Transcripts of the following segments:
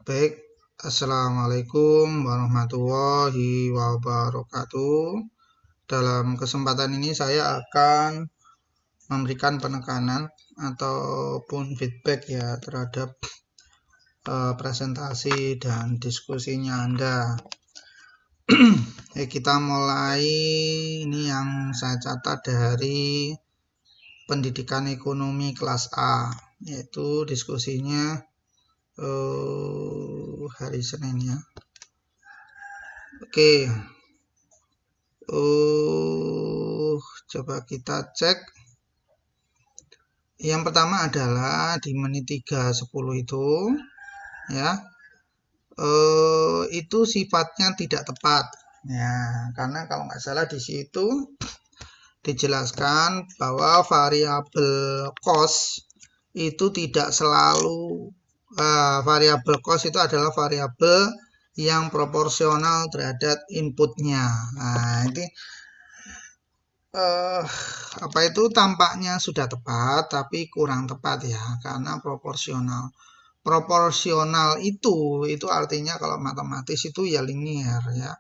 Baik, Assalamualaikum warahmatullahi wabarakatuh. Dalam kesempatan ini saya akan memberikan penekanan ataupun feedback ya terhadap presentasi dan diskusinya Anda. Kita mulai, ini yang saya catat dari pendidikan ekonomi kelas A, yaitu diskusinya hari Senin ya. Oke. Coba kita cek. Yang pertama adalah di menit 3:10 itu ya. Itu sifatnya tidak tepat. Ya, karena kalau nggak salah di situ dijelaskan bahwa variabel cost itu tidak selalu variabel cost itu adalah variabel yang proporsional terhadap inputnya. Nah, ini apa itu tampaknya sudah tepat tapi kurang tepat ya, karena proporsional itu artinya kalau matematis itu ya linear ya.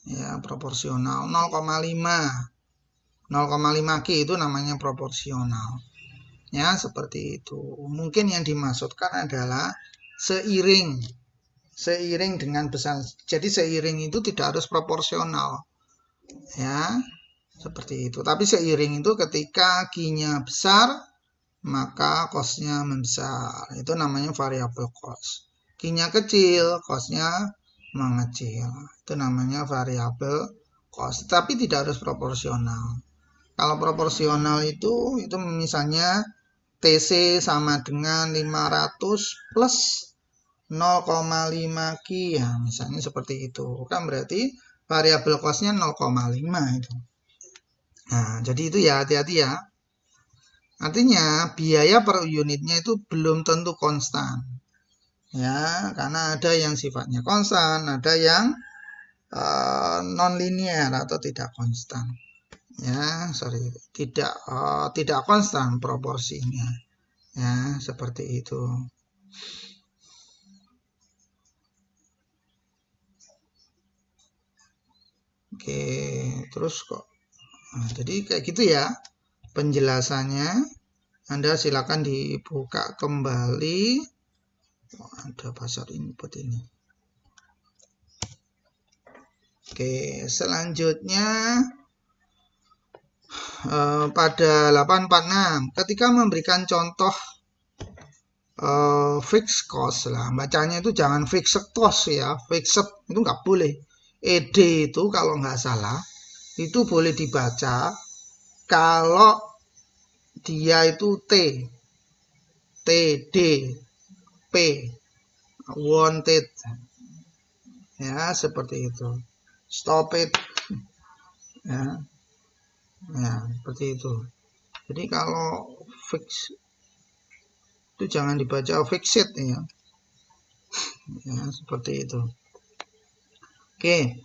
Ya, proporsional 0,5 Q itu namanya proporsional. Ya, seperti itu. Mungkin yang dimaksudkan adalah seiring dengan besar. Jadi seiring itu tidak harus proporsional. Ya, seperti itu. Tapi seiring itu ketika Q-nya besar, maka cost-nya membesar. Itu namanya variabel cost. Q-nya kecil, cost-nya mengecil. Itu namanya variabel cost. Tapi tidak harus proporsional. Kalau proporsional itu misalnya TC sama dengan 500 plus 0,5 Q ya, misalnya seperti itu. Kan berarti variabel cost-nya 0,5 itu. Nah, jadi itu ya, hati-hati ya. Artinya biaya per unitnya itu belum tentu konstan. Ya, karena ada yang sifatnya konstan, ada yang non-linear atau tidak konstan. Ya, tidak konstan proporsinya. Ya, seperti itu. Oke, terus kok. Nah, jadi kayak gitu ya penjelasannya. Anda silakan dibuka kembali. Ada pasar input ini. Oke, selanjutnya pada 846 ketika memberikan contoh fixed cost lah, bacanya itu jangan fixed cost ya, fixed itu nggak boleh. ED itu kalau nggak salah itu boleh dibaca kalau dia itu TD P wanted ya, seperti itu. Stop it ya, ya seperti itu. Jadi kalau fix itu jangan dibaca fixed ya. Ya, seperti itu. Oke,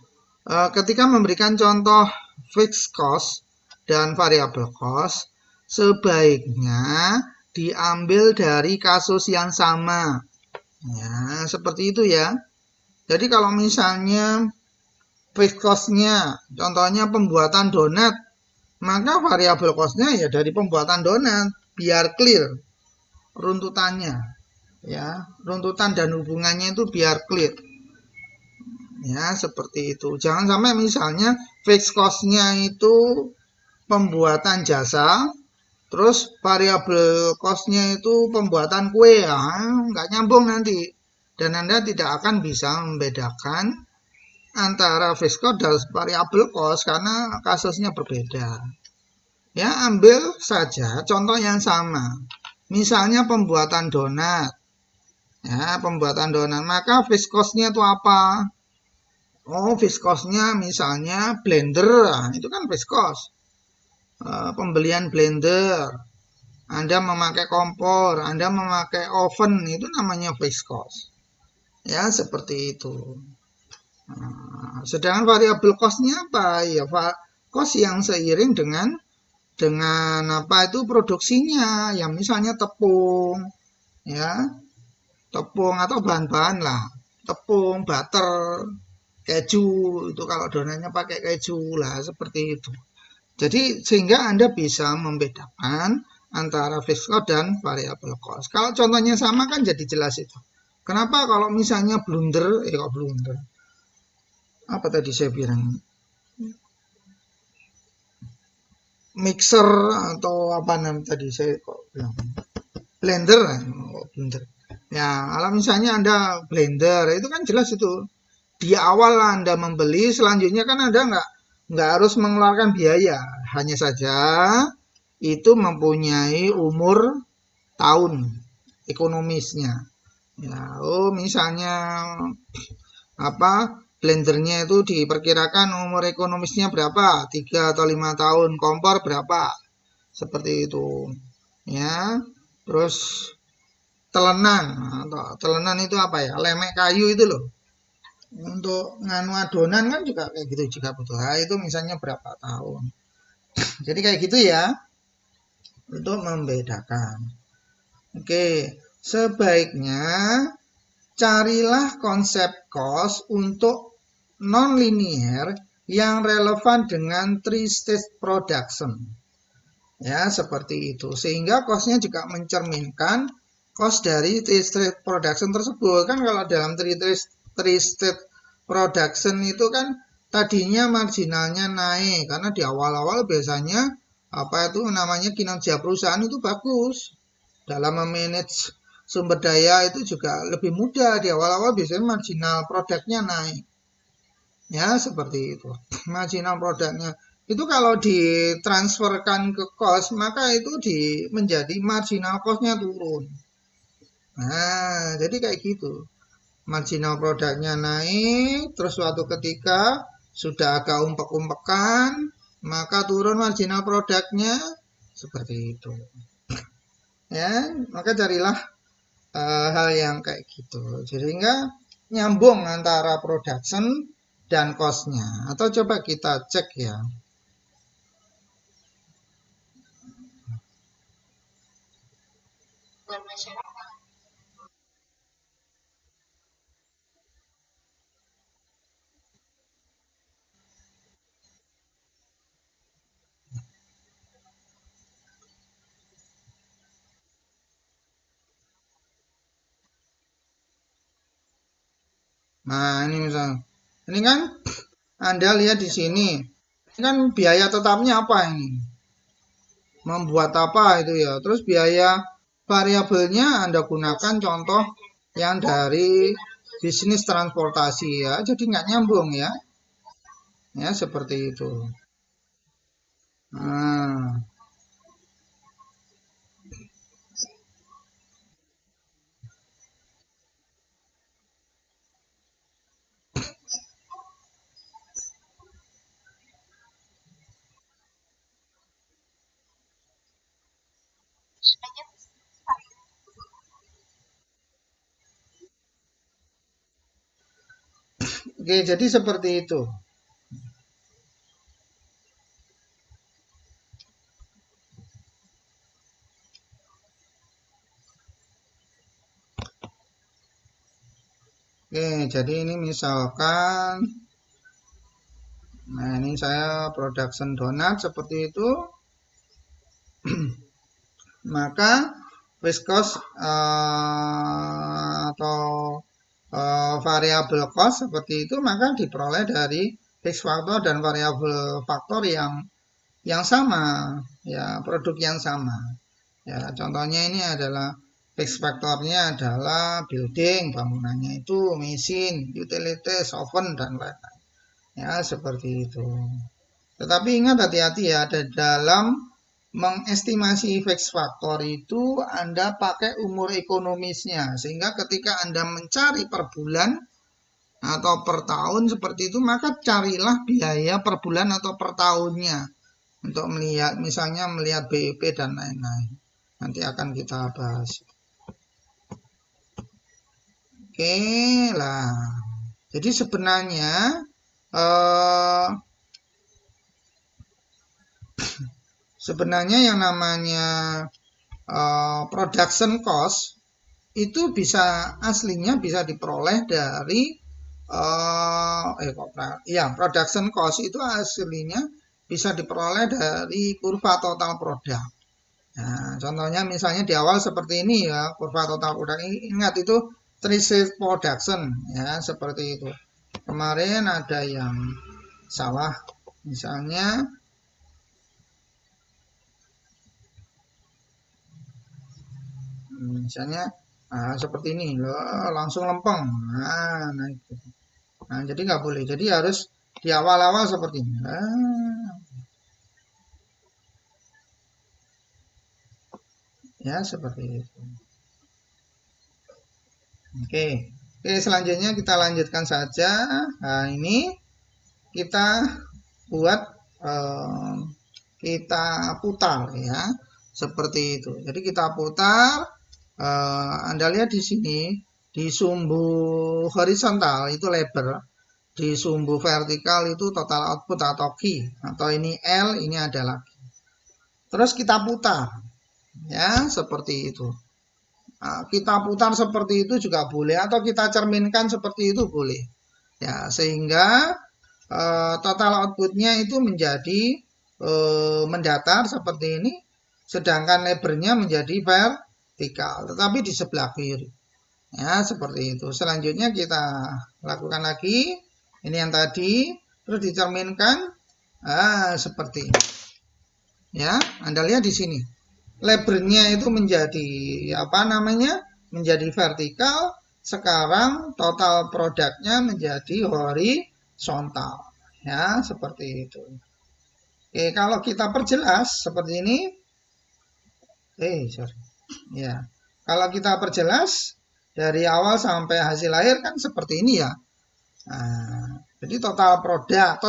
ketika memberikan contoh fixed cost dan variable cost, sebaiknya diambil dari kasus yang sama. Ya, seperti itu ya. Jadi kalau misalnya fixed cost-nya, contohnya pembuatan donat, maka variable cost-nya ya dari pembuatan donat, biar clear runtutannya. Ya, runtutan dan hubungannya itu biar clear. Ya, seperti itu. Jangan sampai misalnya fixed cost-nya itu pembuatan jasa, terus variabel cost-nya itu pembuatan kue, ya nggak nyambung nanti. Dan Anda tidak akan bisa membedakan antara fixed cost dan variabel cost karena kasusnya berbeda. Ya, ambil saja contoh yang sama. Misalnya pembuatan donat. Ya, pembuatan donat, maka fixed cost-nya itu apa? Oh, fixed cost-nya misalnya blender, nah, itu kan fixed cost. Pembelian blender, Anda memakai kompor, Anda memakai oven, itu namanya fixed cost. Ya, seperti itu. Sedangkan variabel cost-nya apa? Ya, cost yang seiring dengan apa itu produksinya, yang misalnya tepung, ya. tepung atau bahan-bahan lah, tepung, butter, keju, itu kalau donatnya pakai keju lah, seperti itu. Jadi sehingga Anda bisa membedakan antara fixed cost dan variable cost. Kalau contohnya sama kan jadi jelas itu. Kenapa kalau misalnya blunder, kok blunder? Apa tadi saya bilang? Mixer atau apa namanya tadi saya kok bilang? Blender, blender. Ya, kalau misalnya Anda blender, itu kan jelas itu. Di awal Anda membeli, selanjutnya kan Anda nggak harus mengeluarkan biaya. Hanya saja itu mempunyai umur tahun ekonomisnya. Ya, oh misalnya apa blendernya itu diperkirakan umur ekonomisnya berapa? 3 atau 5 tahun, kompor berapa? Seperti itu. Ya. Terus telenan, atau telenan itu apa ya? Lemek kayu itu loh. Untuk nganu adonan kan juga kayak gitu juga butuh. Nah, itu misalnya berapa tahun. Jadi kayak gitu ya untuk membedakan. Oke, sebaiknya carilah konsep cost untuk non-linear yang relevan dengan three stage production. Ya, seperti itu. Sehingga costnya juga mencerminkan cost dari three stage production tersebut. Kan kalau dalam three stage production itu kan tadinya marginalnya naik karena di awal-awal biasanya apa itu namanya kinerja perusahaan itu bagus. Dalam memanage sumber daya itu juga lebih mudah di awal-awal biasanya marginal produknya naik. Ya, seperti itu. Marginal produknya itu kalau ditransferkan ke cost, maka itu menjadi marginal costnya turun. Nah, jadi kayak gitu. Marginal produknya naik, terus suatu ketika sudah agak umpek-umpekan, maka turun marginal produknya seperti itu. Ya, maka carilah hal yang kayak gitu. Sehingga nyambung antara production dan cost-nya. Atau coba kita cek ya. Nah, ini misal. Ini kan Anda lihat di sini. Ini kan biaya tetapnya apa ini? Membuat apa itu ya. Terus biaya variabelnya Anda gunakan contoh yang dari bisnis transportasi ya. Jadi nggak nyambung ya. Ya, seperti itu. Nah, oke, jadi seperti itu. Oke, jadi ini misalkan, nah ini saya production donat seperti itu, maka fixed cost atau variable cost seperti itu, maka diperoleh dari fixed factor dan variable faktor yang sama, ya produk yang sama. Ya, contohnya ini adalah fixed factornya adalah building, bangunannya itu, mesin, utilities, oven, dan lain-lain. Ya, seperti itu. Tetapi ingat hati-hati ya, ada dalam mengestimasi fixed factor itu Anda pakai umur ekonomisnya. Sehingga ketika Anda mencari per bulan atau per tahun seperti itu, maka carilah biaya per bulan atau per tahunnya. Untuk melihat, misalnya melihat BEP dan lain-lain. Nanti akan kita bahas. Oke lah. Jadi sebenarnya eh, sebenarnya yang namanya production cost itu bisa aslinya bisa diperoleh dari production cost itu aslinya bisa diperoleh dari kurva total produk. Nah, contohnya misalnya di awal seperti ini ya, kurva total produk. Ingat itu three-stage production ya, seperti itu. Kemarin ada yang salah, misalnya seperti ini loh, langsung lempeng. Nah itu. Nah, jadi nggak boleh. Jadi harus di awal-awal seperti ini. Ya, seperti itu. Oke. Oke, selanjutnya kita lanjutkan saja. Nah, ini kita buat kita putar ya. Seperti itu. Jadi kita putar. Anda lihat di sini di sumbu horizontal itu lebar, di sumbu vertikal itu total output atau key, atau ini L, ini adalah key. Terus kita putar ya, seperti itu. Nah, kita putar seperti itu juga boleh, atau kita cerminkan seperti itu boleh ya, sehingga total outputnya itu menjadi mendatar seperti ini, sedangkan lebarnya menjadi vertikal, tetapi di sebelah kiri ya, seperti itu. Selanjutnya kita lakukan lagi ini yang tadi, terus dicerminkan seperti ini ya. Anda lihat di sini lebarnya itu menjadi menjadi vertikal. Sekarang total produknya menjadi horizontal ya, seperti itu. Oke, kalau kita perjelas seperti ini, ya, kalau kita perjelas dari awal sampai hasil akhir kan seperti ini ya. Nah, jadi total produk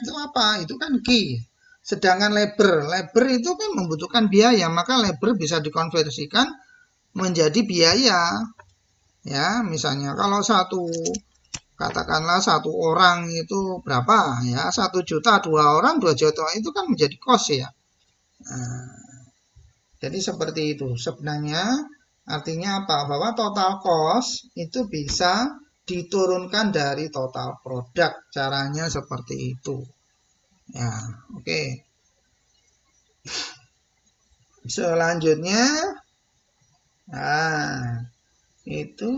itu apa? Itu kan key. Sedangkan labor itu kan membutuhkan biaya, maka labor bisa dikonversikan menjadi biaya. Ya, misalnya kalau katakanlah satu orang itu berapa ya, 1 juta, 2 orang 2 juta, itu kan menjadi cost ya. Nah, jadi seperti itu sebenarnya. Artinya apa? Bahwa total cost itu bisa diturunkan dari total produk. Caranya seperti itu. Ya, oke. Selanjutnya, itu,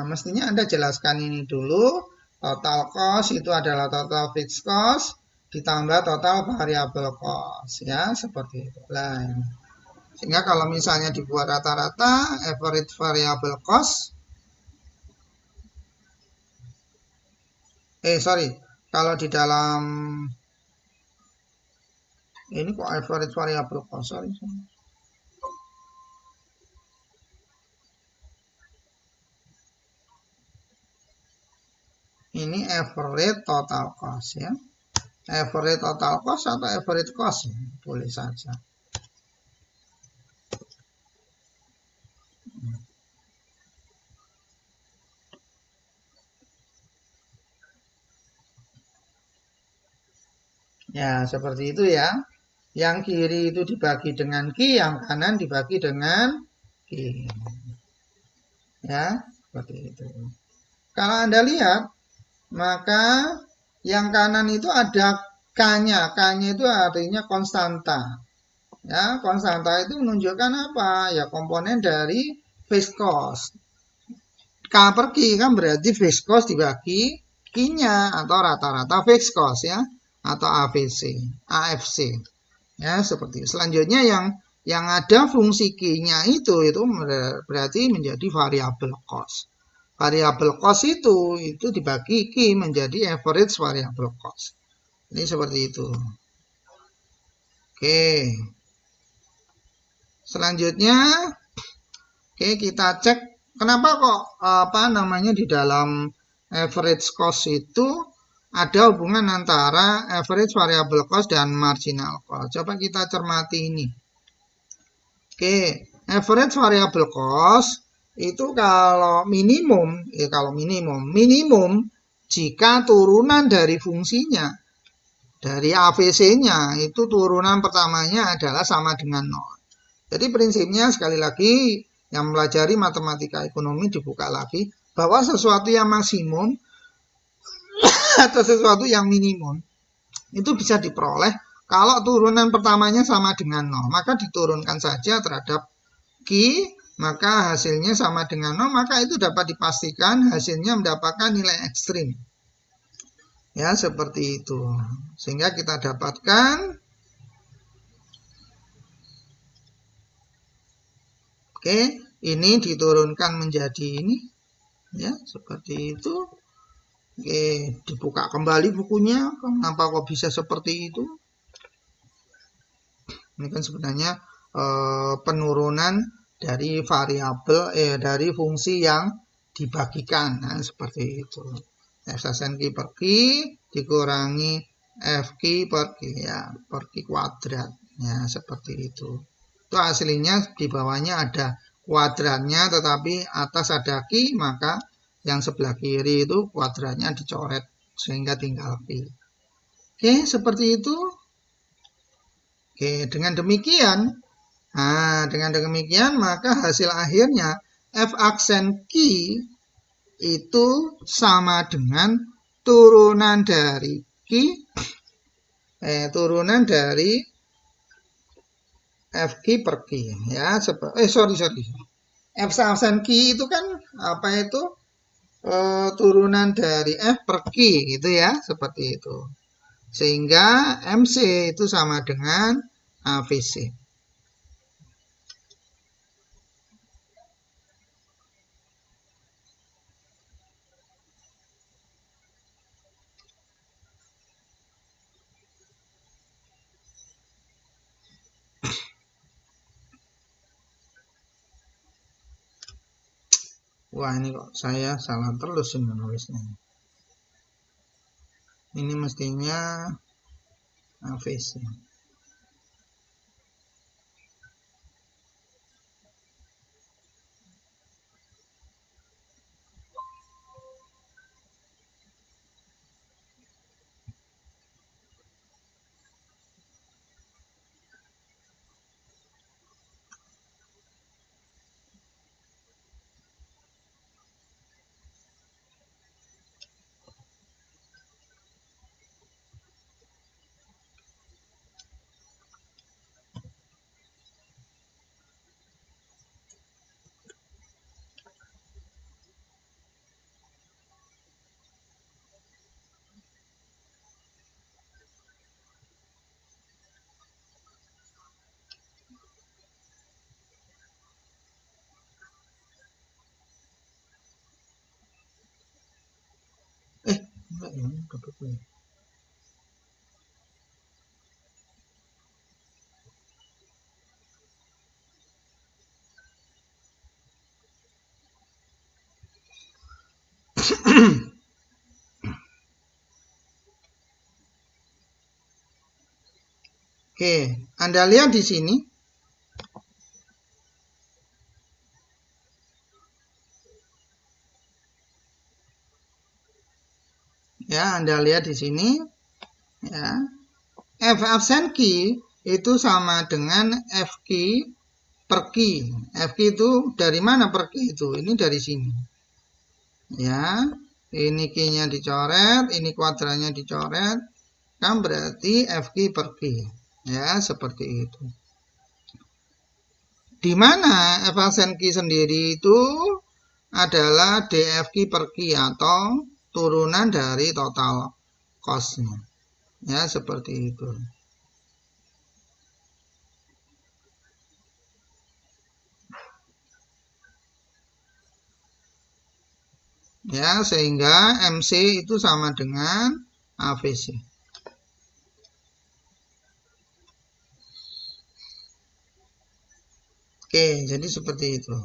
mestinya Anda jelaskan ini dulu. Total cost itu adalah total fixed cost ditambah total variable cost, ya, seperti itu. Sehingga kalau misalnya dibuat rata-rata average variable cost, kalau di dalam ini kok average variable cost, ini average total cost ya, average total cost atau average cost boleh saja. Ya, seperti itu ya. Yang kiri itu dibagi dengan Q, yang kanan dibagi dengan Q. Ya, seperti itu. Kalau Anda lihat, maka yang kanan itu ada K-nya. K-nya itu artinya konstanta. Ya, konstanta itu menunjukkan apa? Ya, komponen dari fixed cost. K per Q kan berarti fixed cost dibagi Q-nya atau rata-rata fixed cost ya, atau AFC. Ya, seperti itu. Selanjutnya yang ada fungsi Q-nya itu berarti menjadi variable cost. Variable cost itu dibagi Q menjadi average variable cost. Ini seperti itu. Oke. Selanjutnya, kita cek kenapa kok di dalam average cost itu ada hubungan antara average variable cost dan marginal cost. Coba kita cermati ini. Average variable cost itu kalau minimum jika turunan dari fungsinya, dari AVC-nya itu turunan pertamanya adalah sama dengan 0. Jadi prinsipnya sekali lagi yang mempelajari matematika ekonomi dibuka lagi bahwa sesuatu yang maksimum atau sesuatu yang minimum itu bisa diperoleh kalau turunan pertamanya sama dengan 0, maka diturunkan saja terhadap Q, maka hasilnya sama dengan 0, maka itu dapat dipastikan hasilnya mendapatkan nilai ekstrim. Ya, seperti itu. Sehingga kita dapatkan, oke, ini diturunkan menjadi ini. Ya, seperti itu. Oke, dibuka kembali bukunya. Kenapa kok bisa seperti itu? Ini kan sebenarnya penurunan dari variabel dari fungsi yang dibagikan. Nah, seperti itu. F(n) per Q dikurangi Fq per Q ya, per Q kuadrat. Ya, seperti itu. Itu aslinya di bawahnya ada kuadratnya, tetapi atas ada Q, maka yang sebelah kiri itu kuadratnya dicoret sehingga tinggal Q. Oke, seperti itu. Oke, dengan demikian maka hasil akhirnya F aksen Q itu sama dengan turunan dari Q turunan dari Fq per Q ya, sorry. F aksen Q itu kan apa itu? Turunan dari F per Q gitu ya, seperti itu. Sehingga MC itu sama dengan AVC. Wah, ini kok saya salah terus ini nulisnya. Ini mestinya AVC. Enggak ya, Oke, Anda lihat di sini. Ya, Anda lihat di sini. Ya. F absen Q itu sama dengan Fq per Q. Fq itu dari mana per Q itu? Ini dari sini. Ya, ini Q-nya dicoret, ini kuadratnya dicoret. Kan berarti Fq per Q. Ya, seperti itu. Di mana F absen Q sendiri itu adalah DFQ per Q atau turunan dari total cost-nya. Ya, seperti itu. Ya, sehingga MC itu sama dengan AVC. Oke, jadi seperti itu.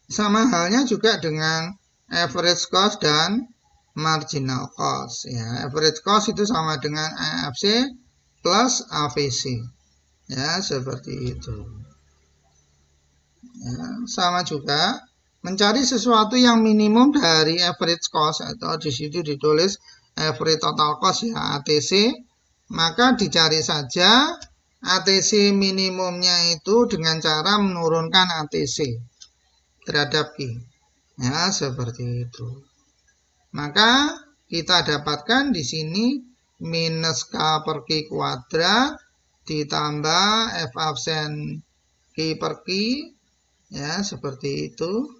Sama halnya juga dengan average cost dan marginal cost. Ya, average cost itu sama dengan AFC plus AVC. Ya, seperti itu. Ya, sama juga Mencari sesuatu yang minimum dari average cost, atau di situ ditulis average total cost ya, ATC. Maka dicari saja ATC minimumnya itu dengan cara menurunkan ATC terhadap Q. Ya, seperti itu. Maka kita dapatkan di sini minus K per Q kuadrat ditambah F absen Q per Q. Ya, seperti itu.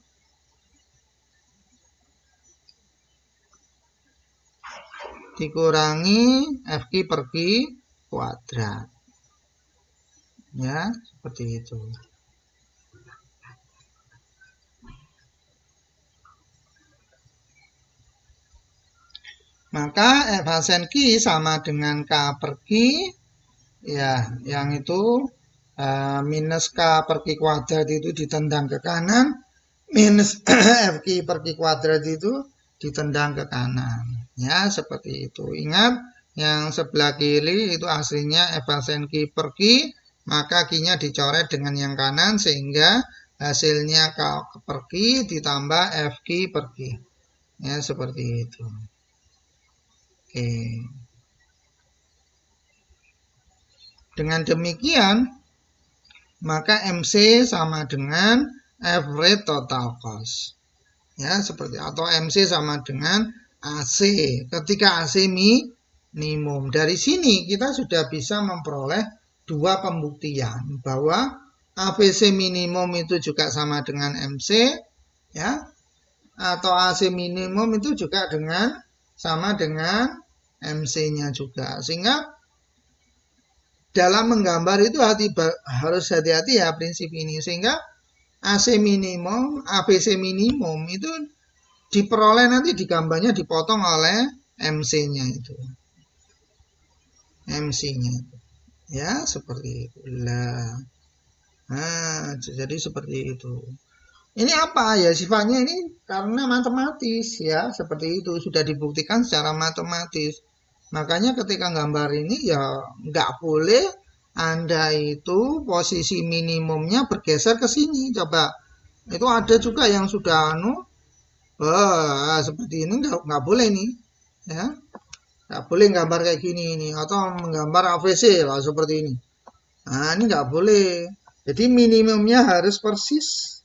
Dikurangi FQ per Q kuadrat. Ya, seperti itu. Maka F absen Q sama dengan K per Q. Ya, yang itu minus K per Q kuadrat itu ditendang ke kanan. Minus FQ per Q kuadrat itu ditendang ke kanan. Ya, seperti itu. Ingat, yang sebelah kiri itu aslinya F absen Q per Q, maka Q-nya dicoret dengan yang kanan sehingga hasilnya K per Q ditambah FQ per Q. Ya, seperti itu. Oke. Dengan demikian, maka MC sama dengan average total cost. Ya, seperti atau MC sama dengan AC. Ketika AC minimum. Dari sini kita sudah bisa memperoleh dua pembuktian bahwa ABC minimum itu juga sama dengan MC, ya. Atau AC minimum itu juga sama dengan MC-nya juga. Sehingga dalam menggambar itu harus hati-hati ya prinsip ini. Sehingga AC minimum, ABC minimum itu diperoleh nanti di gambarnya dipotong oleh MC-nya itu. MC-nya itu. Ya, seperti itu. Nah, jadi seperti itu. Ini apa ya sifatnya ini karena matematis ya, seperti itu sudah dibuktikan secara matematis. Makanya ketika gambar ini ya nggak boleh Anda itu posisi minimumnya bergeser ke sini. Coba itu ada juga yang sudah seperti ini nggak boleh nih ya, nggak boleh gambar kayak gini ini atau menggambar AVC lah seperti ini. Nah, ini nggak boleh. Jadi minimumnya harus persis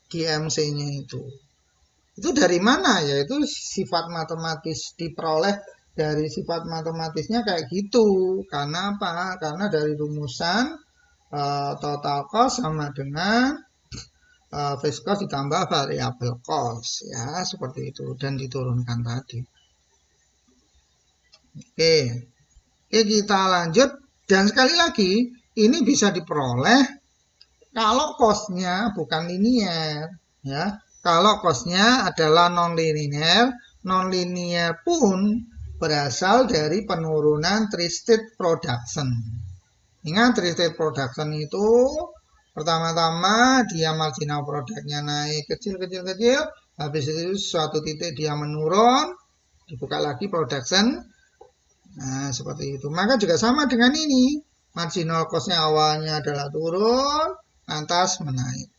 di MC-nya itu. Itu dari mana ya? Itu sifat matematis diperoleh dari sifat matematisnya kayak gitu. Karena apa? Karena dari rumusan total cost sama dengan fixed cost ditambah variable cost ya, seperti itu dan diturunkan tadi. Oke. Oke, kita lanjut dan sekali lagi ini bisa diperoleh kalau cost-nya bukan linier ya. Kalau cost-nya adalah non-linear pun berasal dari penurunan three-stage production. Ingat, three-stage production itu pertama-tama dia marginal produknya naik kecil-kecil, habis itu suatu titik dia menurun, dibuka lagi production. Nah, seperti itu. Maka juga sama dengan ini. Marginal cost-nya awalnya adalah turun, lantas menaik.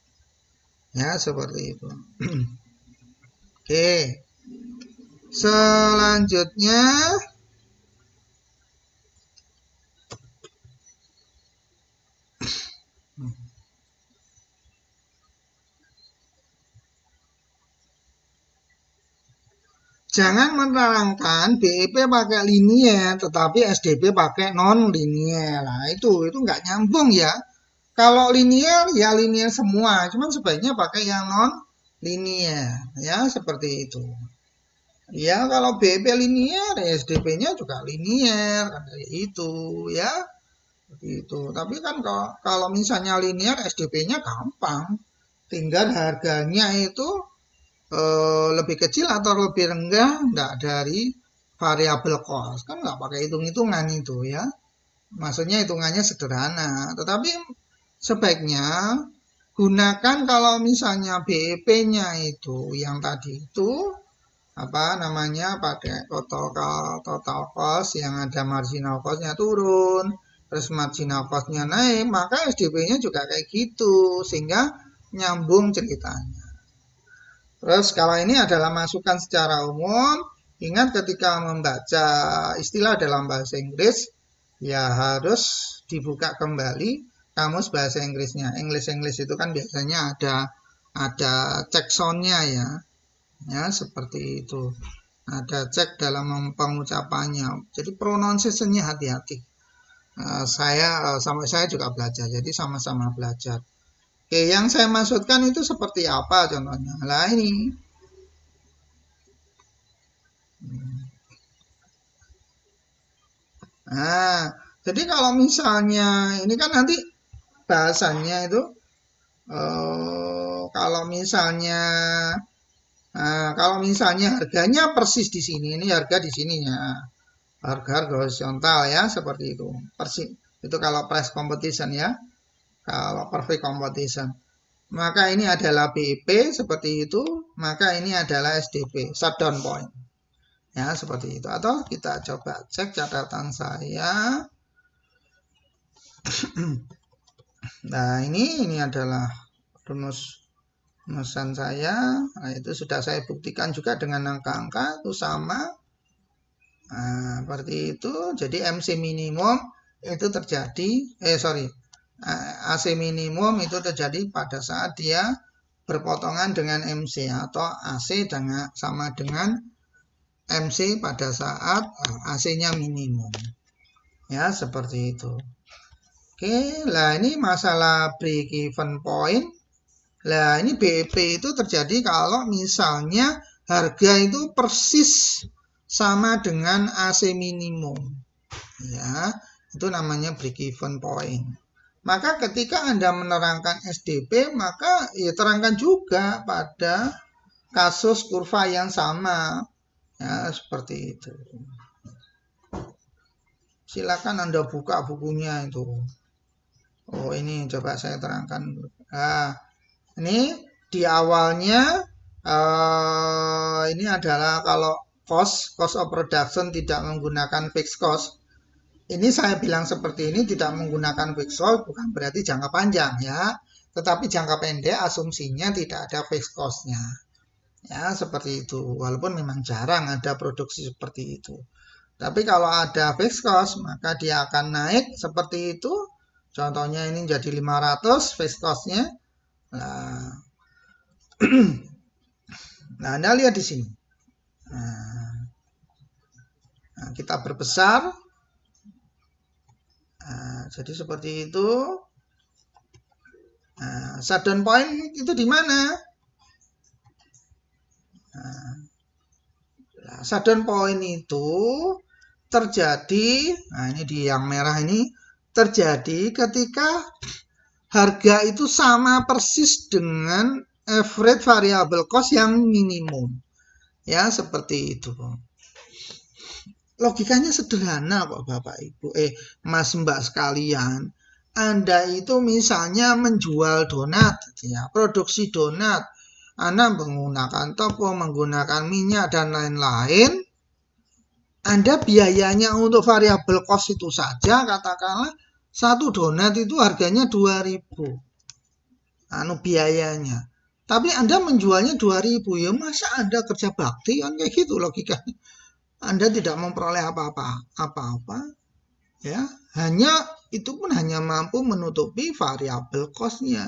Ya, seperti itu. Oke. Selanjutnya jangan menerangkan BEP pakai linier tetapi SDP pakai non linier. Nah, itu nggak nyambung ya. Kalau linier ya linier semua, cuman sebaiknya pakai yang non linier ya, seperti itu. Ya, kalau BEP linier, SDP-nya juga linier, itu ya. Seperti itu. Tapi kan kalau misalnya linier, SDP-nya gampang. Tinggal harganya itu lebih kecil atau lebih rendah, enggak dari variable cost. Kan nggak pakai hitung-hitungan itu ya. Maksudnya hitungannya sederhana. Tetapi sebaiknya gunakan kalau misalnya BEP-nya itu yang tadi itu apa namanya pakai total cost yang ada marginal cost-nya turun, terus marginal cost-nya naik, maka SDP-nya juga kayak gitu sehingga nyambung ceritanya. Terus kalau ini adalah masukan secara umum, ingat ketika membaca istilah dalam bahasa Inggris, ya harus dibuka kembali kamus bahasa Inggrisnya. English itu kan biasanya ada cek soundnya ya, ya seperti itu. Ada cek dalam pengucapannya. Jadi pronunciation-nya hati-hati. Saya juga belajar, jadi sama-sama belajar. Oke, yang saya maksudkan itu seperti apa contohnya? Nah ini. Nah, jadi kalau misalnya ini kan nanti bahasannya itu kalau misalnya harganya persis di sini, ini harga di sini ya, harga horizontal ya seperti itu. Persis itu kalau price competition ya, kalau perfect competition. Maka ini adalah BIP seperti itu, maka ini adalah SDP, shutdown point. Ya, seperti itu. Atau kita coba cek catatan saya. Nah, ini adalah rumusan saya. Nah, itu sudah saya buktikan juga dengan angka-angka itu sama. Nah, seperti itu. Jadi MC minimum itu terjadi, AC minimum itu terjadi pada saat dia berpotongan dengan MC atau AC sama dengan MC pada saat AC-nya minimum. Ya, seperti itu. Oke, lah ini masalah break even point. Lah ini BEP itu terjadi kalau misalnya harga itu persis sama dengan AC minimum. Ya, itu namanya break even point. Maka ketika Anda menerangkan SDP, maka ya terangkan juga pada kasus kurva yang sama. Ya, seperti itu. Silakan Anda buka bukunya itu. Oh, ini coba saya terangkan. Nah, ini di awalnya ini adalah kalau cost of production tidak menggunakan fixed cost. Ini saya bilang seperti ini tidak menggunakan fixed cost bukan berarti jangka panjang ya. Tetapi jangka pendek asumsinya tidak ada fixed cost-nya. Ya, seperti itu. Walaupun memang jarang ada produksi seperti itu. Tapi kalau ada fixed cost, maka dia akan naik seperti itu. Contohnya ini jadi 500 fixed cost-nya. Nah, nah, Anda lihat di sini. Nah, kita berbesar. Nah, jadi seperti itu. Nah, shutdown point itu di mana? Nah, shutdown point itu terjadi, nah ini di yang merah ini, terjadi ketika harga itu sama persis dengan average variable cost yang minimum. Ya, seperti itu. Logikanya sederhana kok Bapak Ibu, Mas Mbak sekalian. Anda itu misalnya menjual donat, ya, produksi donat. Anda menggunakan tepung, menggunakan minyak, dan lain-lain. Anda biayanya untuk variabel cost itu saja, katakanlah, satu donat itu harganya 2.000. Biayanya. Tapi Anda menjualnya 2.000, ya masa Anda kerja bakti kan kayak gitu logikanya. Anda tidak memperoleh apa-apa, ya hanya itu pun hanya mampu menutupi variabel cost-nya.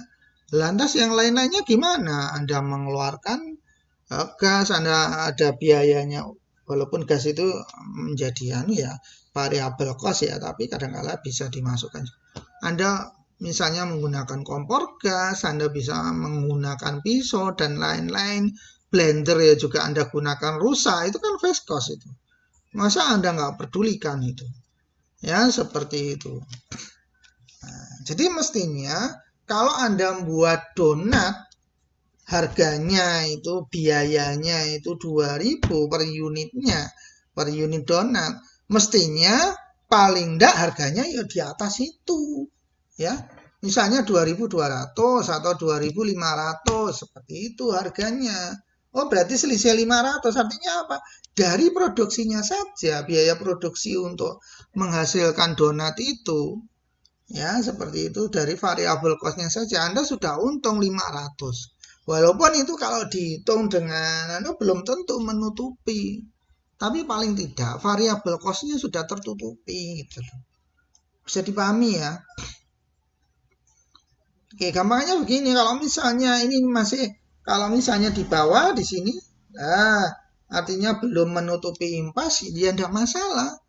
Lantas yang lain-lainnya gimana? Anda mengeluarkan gas, Anda ada biayanya, walaupun gas itu menjadi variabel cost ya, tapi kadang-kala bisa dimasukkan. Anda misalnya menggunakan kompor gas, Anda bisa menggunakan pisau dan lain-lain. Blender ya juga Anda gunakan rusa, itu kan fixed cost itu. Masa Anda nggak pedulikan itu? Ya, seperti itu. Nah, jadi mestinya kalau Anda membuat donat, harganya itu biayanya itu 2.000 per unitnya, per unit donat. Mestinya paling enggak harganya ya di atas itu. Ya, misalnya 2.200 atau 2.500 seperti itu harganya. Oh, berarti selisih 500, artinya apa? Dari produksinya saja, biaya produksi untuk menghasilkan donat itu, ya seperti itu, dari variabel cost-nya saja Anda sudah untung 500. Walaupun itu kalau dihitung dengan belum tentu menutupi. Tapi paling tidak variabel cost-nya sudah tertutupi gitu. Bisa dipahami ya. Oke, gampangnya begini, kalau misalnya ini masih kalau misalnya di bawah di sini, nah, artinya belum menutupi impas, dia tidak masalah.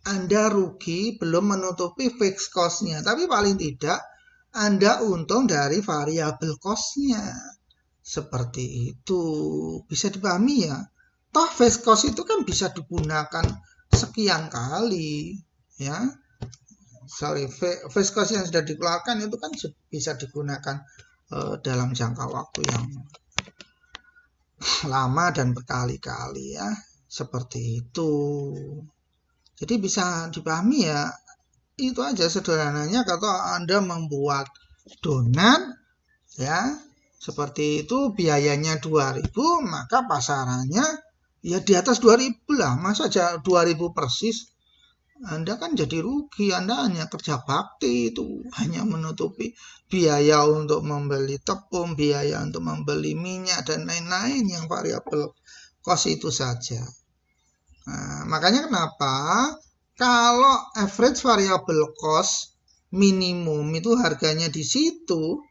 Anda rugi belum menutupi fixed cost-nya, tapi paling tidak Anda untung dari variabel cost-nya. Seperti itu. Bisa dipahami ya? Toh fixed cost itu kan bisa digunakan sekian kali, ya. Sorry, fixed cost yang sudah dikeluarkan itu kan bisa digunakan dalam jangka waktu yang lama dan berkali-kali ya. Seperti itu. Jadi bisa dipahami ya, itu aja sederhananya. Kalau Anda membuat donat ya, seperti itu biayanya 2.000, maka pasarannya ya di atas 2.000 lah. Masa 2.000 persis? Anda kan jadi rugi, Anda hanya kerja bakti itu, hanya menutupi biaya untuk membeli tepung, biaya untuk membeli minyak, dan lain-lain yang variabel cost itu saja. Nah, makanya kenapa kalau average variable cost minimum itu harganya di situ,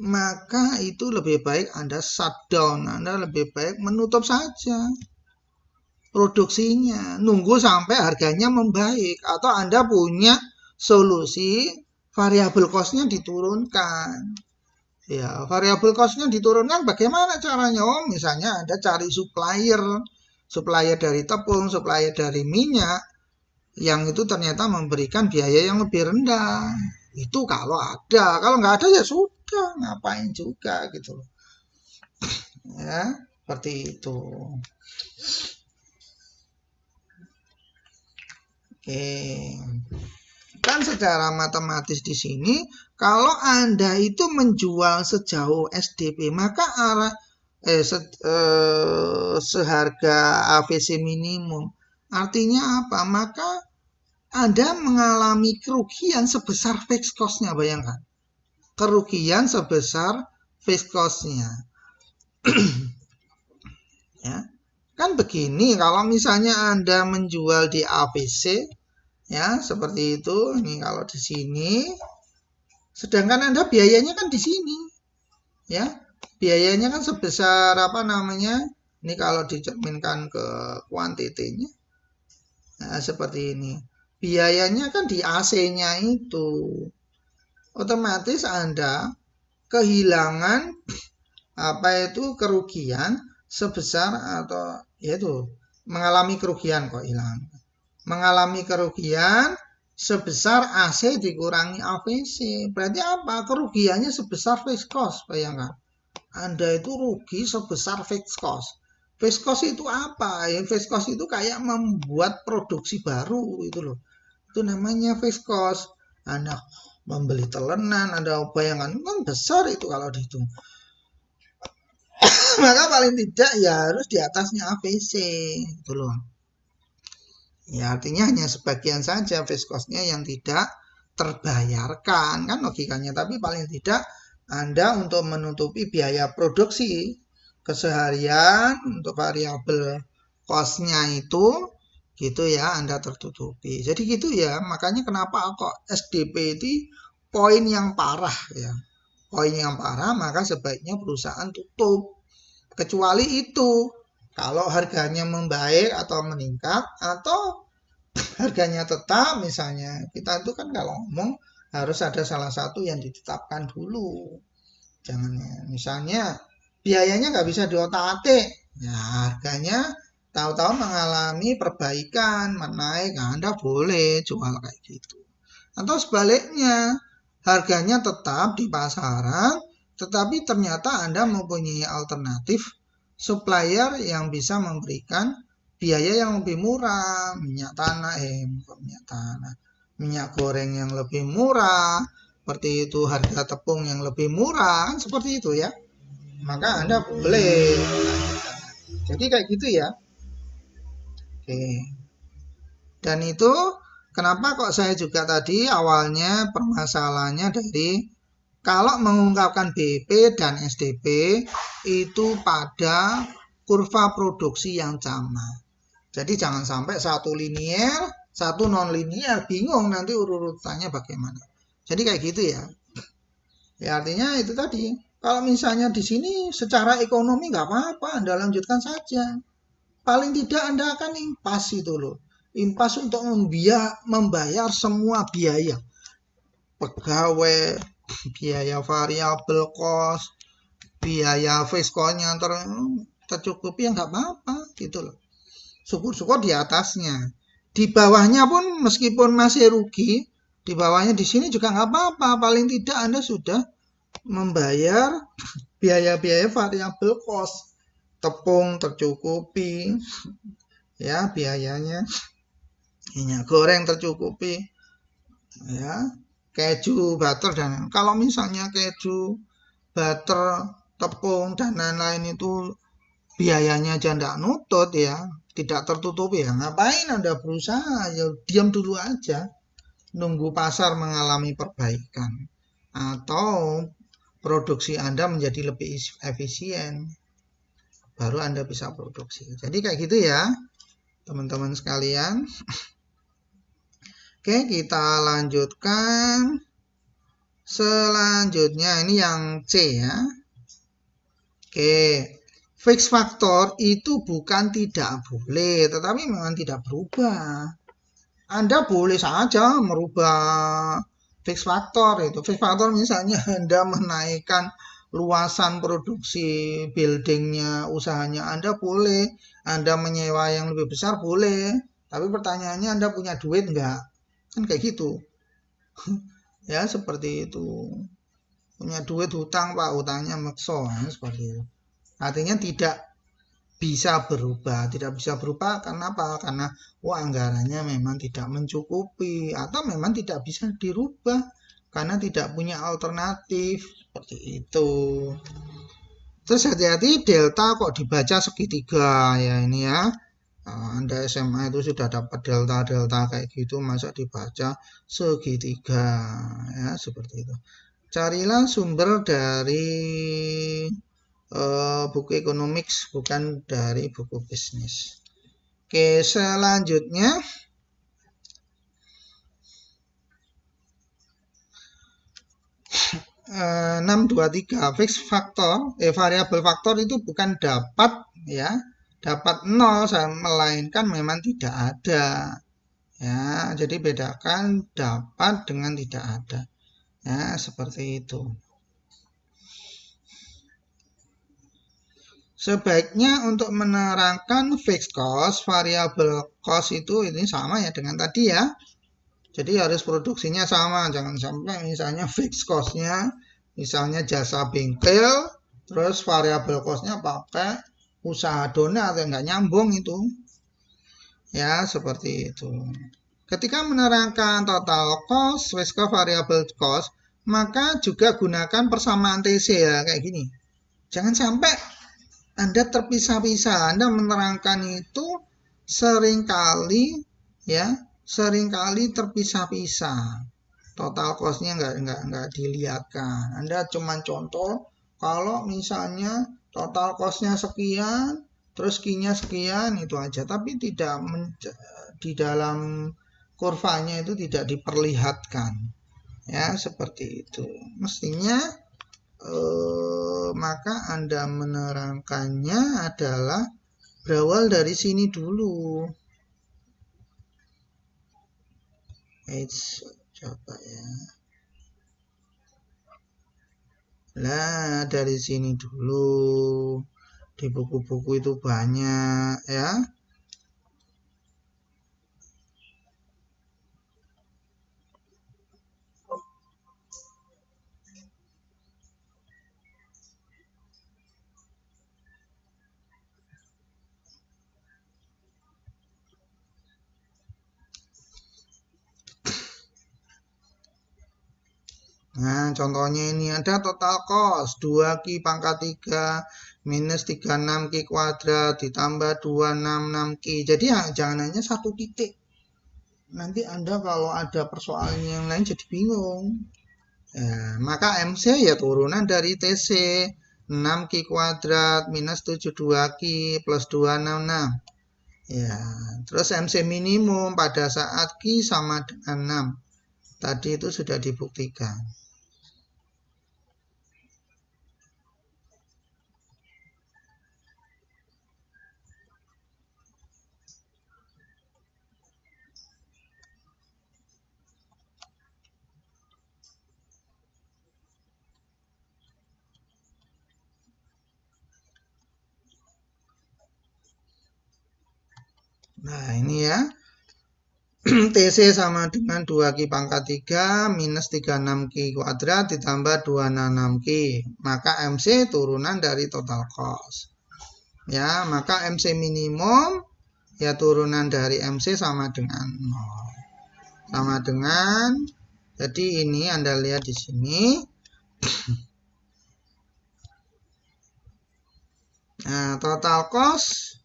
maka itu lebih baik Anda shutdown, Anda lebih baik menutup saja produksinya, nunggu sampai harganya membaik, atau Anda punya solusi variabel cost-nya diturunkan. Ya, variabel cost-nya diturunkan bagaimana caranya? Oh, misalnya Anda cari supplier dari tepung, supplier dari minyak, yang itu ternyata memberikan biaya yang lebih rendah. Itu kalau ada, kalau nggak ada ya sudah, ngapain juga gitu loh. Ya, seperti itu. Oke. Kan secara matematis di sini, kalau Anda itu menjual sejauh SDP, maka seharga AVC minimum. Artinya apa? Maka Anda mengalami kerugian sebesar fixed cost-nya, bayangkan. Kerugian sebesar fixed cost-nya. Ya. Kan begini, kalau misalnya Anda menjual di AVC, ya seperti itu. Ini kalau di sini, sedangkan Anda biayanya kan di sini, ya. Biayanya kan sebesar apa namanya? Ini kalau dicerminkan ke kuantitinya, nah, seperti ini. Biayanya kan di AC-nya itu. Otomatis Anda kehilangan apa itu kerugian sebesar atau yaitu mengalami kerugian kok hilang. Mengalami kerugian sebesar AC dikurangi AVC. Berarti apa? Kerugiannya sebesar fixed cost. Bayangkan. Anda itu rugi sebesar fixed cost. Fixed cost itu apa? Ya, fixed cost itu kayak membuat produksi baru itu loh. Itu namanya fixed cost. Anda membeli telenan, Anda bayangkan kan besar itu kalau dihitung. Maka paling tidak ya harus di atasnya AVC itu loh. Ya artinya hanya sebagian saja fixed cost-nya yang tidak terbayarkan kan logikanya, tapi paling tidak Anda untuk menutupi biaya produksi keseharian untuk variabel cost-nya itu gitu ya Anda tertutupi. Jadi gitu ya, makanya kenapa kok SDP itu poin yang parah ya. Poin yang parah maka sebaiknya perusahaan tutup. Kecuali itu kalau harganya membaik atau meningkat atau harganya tetap, misalnya kita itu kan kalau ngomong harus ada salah satu yang ditetapkan dulu. Jangan misalnya biayanya nggak bisa diotak-atik, ya harganya tahu-tahu mengalami perbaikan, menaik, nah Anda boleh jual kayak gitu. Atau sebaliknya, harganya tetap di pasaran, tetapi ternyata Anda mempunyai alternatif supplier yang bisa memberikan biaya yang lebih murah, minyak goreng yang lebih murah, seperti itu, harga tepung yang lebih murah, kan seperti itu ya. Maka Anda boleh. Jadi kayak gitu ya. Oke. Dan itu kenapa kok saya juga tadi awalnya permasalahannya dari kalau mengungkapkan BP dan SDP itu pada kurva produksi yang sama. Jadi jangan sampai satu linier, satu non linier, bingung nanti urutannya bagaimana. Jadi kayak gitu ya. Ya artinya itu tadi. Kalau misalnya di sini secara ekonomi nggak apa-apa, Anda lanjutkan saja. Paling tidak Anda akan impas itu loh. Impas untuk membayar semua biaya. Pegawai, biaya variabel cost, biaya fixed cost-nya tercukupi ya nggak apa-apa gitu loh. Syukur-syukur di atasnya. Di bawahnya pun meskipun masih rugi, di bawahnya di sini juga nggak apa-apa. Paling tidak Anda sudah membayar biaya-biaya variabel cost. Tepung tercukupi, ya biayanya. Minyak goreng tercukupi, ya. Keju, butter dan kalau misalnya keju, butter, tepung dan lain-lain itu biayanya aja nggak nutut ya, tidak tertutupi ya, ngapain Anda berusaha, ya diam dulu aja, nunggu pasar mengalami perbaikan atau produksi Anda menjadi lebih efisien, baru Anda bisa produksi. Jadi kayak gitu ya teman-teman sekalian. Oke, kita lanjutkan selanjutnya, ini yang C ya. Oke, fix factor itu bukan tidak boleh, tetapi memang tidak berubah. Anda boleh saja merubah fix factor itu. Fix factor misalnya Anda menaikkan luasan produksi buildingnya, usahanya Anda boleh. Anda menyewa yang lebih besar boleh. Tapi pertanyaannya Anda punya duit enggak? Kan kayak gitu. Ya seperti itu. Punya duit hutang Pak, hutangnya makso, seperti itu. Artinya tidak bisa berubah, tidak bisa berubah karena apa? Karena anggarannya memang tidak mencukupi atau memang tidak bisa dirubah karena tidak punya alternatif, seperti itu. Terus hati-hati delta kok dibaca segitiga ya ini ya. Anda SMA itu sudah dapat delta kayak gitu, masa dibaca segitiga ya, seperti itu. Carilah sumber dari buku economics, bukan dari buku bisnis. Oke, selanjutnya eh, 623 fix faktor, variabel faktor itu bukan dapat ya, dapat 0, melainkan memang tidak ada ya. Jadi bedakan dapat dengan tidak ada ya, seperti itu. Sebaiknya untuk menerangkan fixed cost, variable cost itu ini sama ya dengan tadi ya. Jadi harus produksinya sama, jangan sampai misalnya fixed cost-nya, misalnya jasa bengkel, terus variable cost-nya pakai usaha donat, nggak nyambung itu. Ya, seperti itu. Ketika menerangkan total cost, fixed cost, variable cost, maka juga gunakan persamaan TC ya, kayak gini. Jangan sampai Anda terpisah-pisah. Anda menerangkan itu seringkali terpisah-pisah. Total cost-nya nggak dilihatkan. Anda cuma contoh kalau misalnya total cost-nya sekian, terus Q-nya sekian, itu aja. Tapi tidak di dalam kurvanya itu tidak diperlihatkan. Ya, seperti itu. Mestinya maka Anda menerangkannya adalah berawal dari sini dulu. Coba ya. Nah, dari sini dulu. Di buku-buku itu banyak ya. Nah, contohnya ini ada total cost 2Q pangkat 3 minus 36Q kuadrat ditambah 266Q. Jadi jangan hanya satu titik. Nanti Anda kalau ada persoalan yang lain jadi bingung. Ya, maka MC ya turunan dari TC 6Q kuadrat minus 72Q plus 266. Ya, terus MC minimum pada saat Q sama dengan 6. Tadi itu sudah dibuktikan. Nah, ini ya. TC sama dengan 2Q pangkat 3 minus 36Q kuadrat ditambah 266Q. Maka MC turunan dari total cost. Ya, maka MC minimum ya turunan dari MC sama dengan 0. Sama dengan, jadi ini Anda lihat di sini. Nah, total cost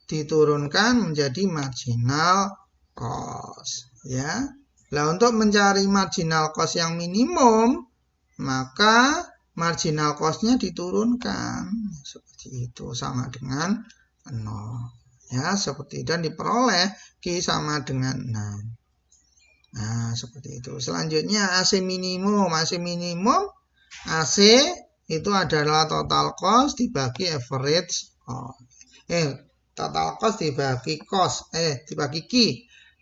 diturunkan menjadi marginal cost, ya. Nah, untuk mencari marginal cost yang minimum, maka marginal cost-nya diturunkan seperti itu sama dengan 0. Ya, seperti dan diperoleh Q sama dengan 6. Nah, seperti itu. Selanjutnya AC minimum. AC itu adalah total cost dibagi average cost. Total cost dibagi dibagi Q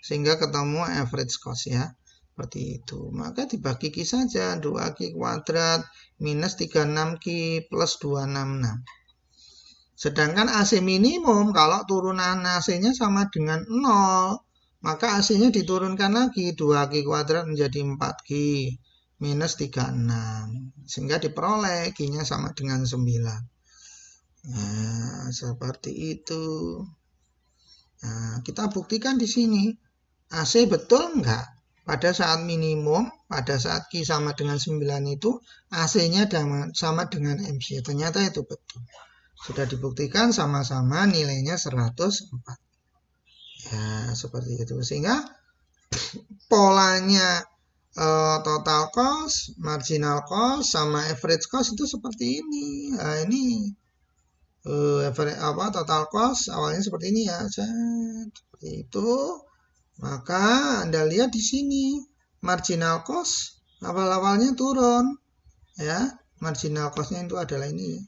sehingga ketemu average cost ya. Seperti itu. Maka dibagi Q saja 2Q kuadrat minus 36Q plus 266. Sedangkan AC minimum kalau turunan AC-nya sama dengan 0, maka AC-nya diturunkan lagi 2Q kuadrat menjadi 4Q minus 36. Sehingga diperoleh Q-nya sama dengan 9. Nah, seperti itu. Nah, kita buktikan di sini. AC betul enggak? Pada saat minimum, pada saat Q sama dengan 9 itu, AC-nya sama dengan MC. Ternyata itu betul. Sudah dibuktikan sama-sama nilainya 104. Ya, seperti itu. Sehingga polanya total cost, marginal cost, sama average cost itu seperti ini. Nah, ini total cost awalnya seperti ini ya. Seperti itu. Maka Anda lihat di sini marginal cost awal-awalnya turun. Ya, marginal cost-nya itu adalah ini.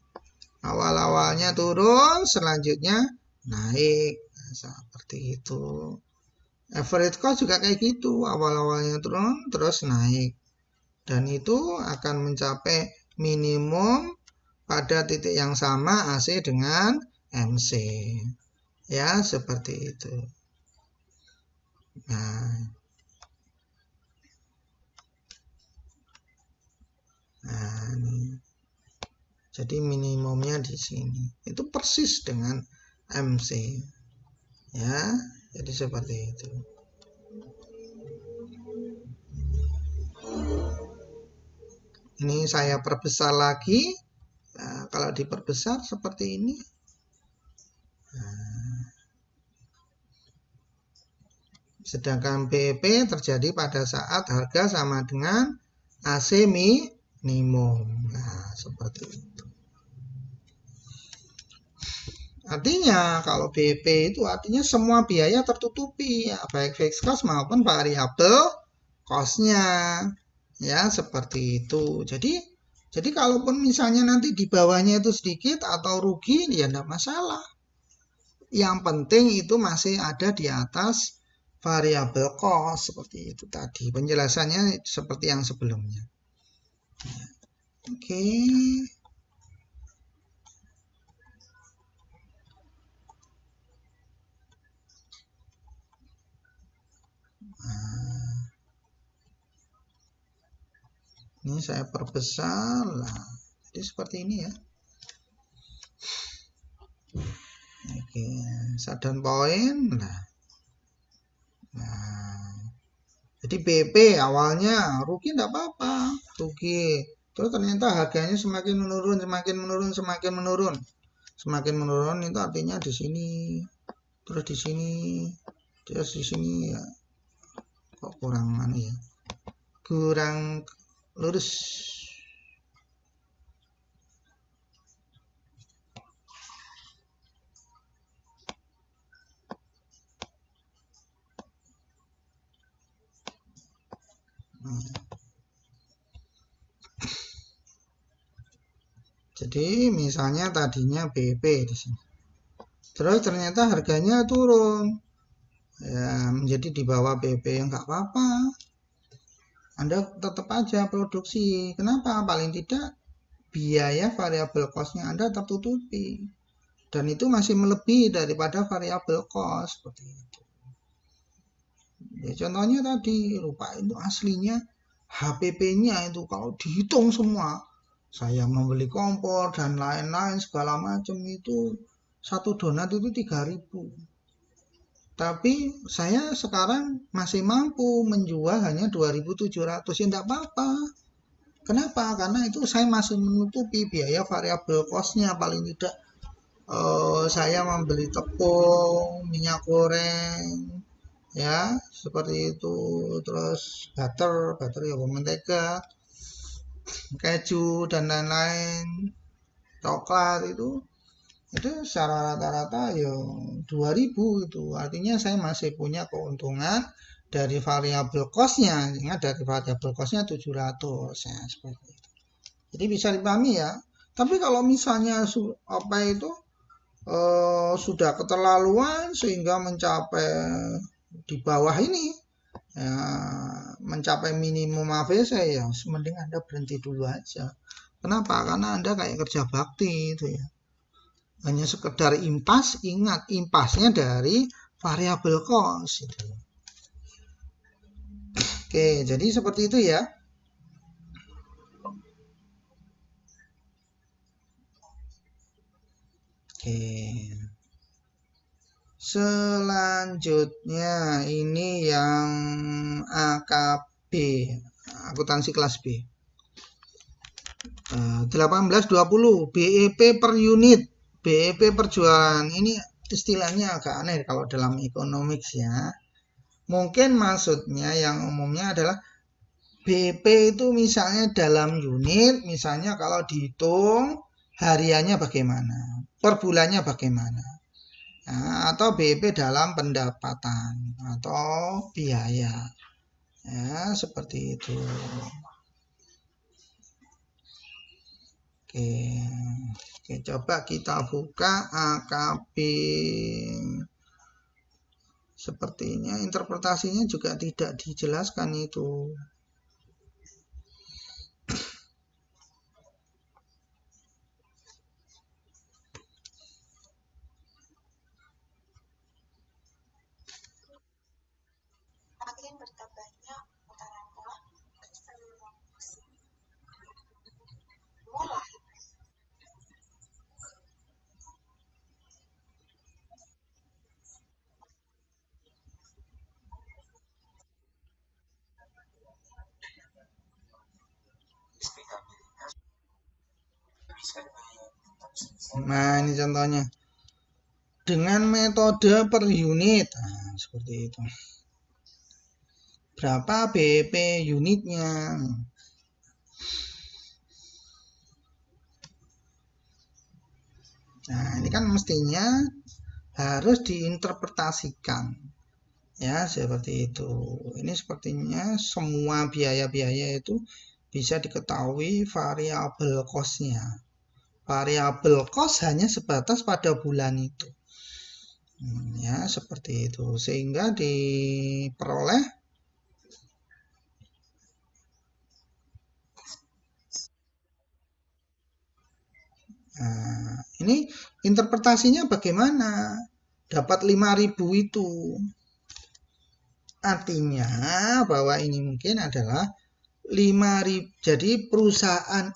Awal-awalnya turun, selanjutnya naik. Nah, seperti itu. Average cost juga kayak gitu. Awal-awalnya turun, terus naik. Dan itu akan mencapai minimum pada titik yang sama AC dengan MC. Ya, seperti itu. Nah, ini. Jadi minimumnya di sini. Itu persis dengan MC. Ya, jadi seperti itu. Ini saya perbesar lagi. Nah, kalau diperbesar seperti ini. Nah, sedangkan BEP terjadi pada saat harga sama dengan AC minimum. Nah, seperti itu. Artinya kalau BEP itu artinya semua biaya tertutupi ya, baik fixed cost maupun variable cost-nya. Ya, seperti itu. Jadi kalaupun misalnya nanti di bawahnya itu sedikit atau rugi, ya enggak masalah. Yang penting itu masih ada di atas variable cost seperti itu tadi. Penjelasannya seperti yang sebelumnya. Oke. Nah, ini saya perbesar lah. Jadi seperti ini ya. Oke, shutdown point. Nah, jadi BP awalnya rugi enggak apa-apa, rugi. Terus ternyata harganya semakin menurun, semakin menurun itu artinya di sini, terus di sini, terus di sini ya kok kurang mana ya, kurang lurus. Jadi misalnya tadinya BP di sini. Terus ternyata harganya turun. Ya, menjadi di bawah BP, nggak apa-apa. Anda tetap aja produksi. Kenapa? Paling tidak biaya variabel cost-nya Anda tertutupi. Dan itu masih melebihi daripada variabel cost seperti itu. Ya, contohnya tadi rupa itu aslinya HPP-nya itu kalau dihitung semua, saya membeli kompor dan lain-lain segala macam itu satu donat itu 3.000. Tapi saya sekarang masih mampu menjual hanya 2.700, ya enggak apa-apa. Kenapa? Karena itu saya masih menutupi biaya variabel cost-nya. Paling tidak saya membeli tepung, minyak goreng, ya seperti itu, terus butter ya mentega, keju dan lain-lain, coklat itu secara rata-rata ya 2.000 itu. Artinya saya masih punya keuntungan dari variabel cost-nya. Ingat, dari variabel cost-nya 700 ya, seperti itu. Jadi bisa dipahami ya. Tapi kalau misalnya apa itu sudah keterlaluan sehingga mencapai di bawah ini ya, mencapai minimum AVC, ya mending Anda berhenti dulu aja. Kenapa? Karena Anda kayak kerja bakti itu ya. Hanya sekedar impas, ingat impasnya dari variabel cost. Oke, jadi seperti itu ya. Oke. Selanjutnya ini yang AKB, akuntansi kelas B. 1820 BEP per unit. BEP per jualan ini istilahnya agak aneh kalau dalam economics ya. Mungkin maksudnya yang umumnya adalah BP itu misalnya dalam unit, misalnya kalau dihitung hariannya bagaimana, per bulannya bagaimana, nah, atau BP dalam pendapatan atau biaya, ya seperti itu. Oke, coba kita buka AKB. Sepertinya interpretasinya juga tidak dijelaskan itu. Nah, ini contohnya. Dengan metode per unit. Nah, seperti itu. Berapa BP unitnya? Nah, ini kan mestinya harus diinterpretasikan. Ya, seperti itu. Ini sepertinya semua biaya-biaya itu bisa diketahui variabel cost-nya. Variabel cost hanya sebatas pada bulan itu. Ya, seperti itu. Sehingga diperoleh nah, ini interpretasinya bagaimana? Dapat 5.000 itu. Artinya bahwa ini mungkin adalah 5.000. Jadi perusahaan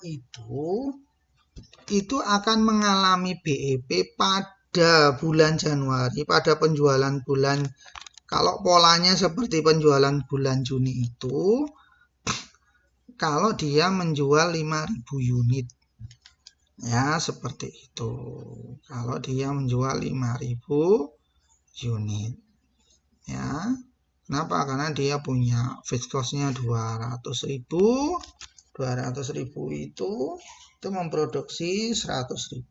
itu akan mengalami BEP pada bulan Januari, pada penjualan bulan, kalau polanya seperti penjualan bulan Juni itu, kalau dia menjual 5.000 unit. Ya, seperti itu. Kalau dia menjual 5.000 unit. Ya. Kenapa? Karena dia punya fixed cost-nya 200.000. 200.000 itu memproduksi 100.000.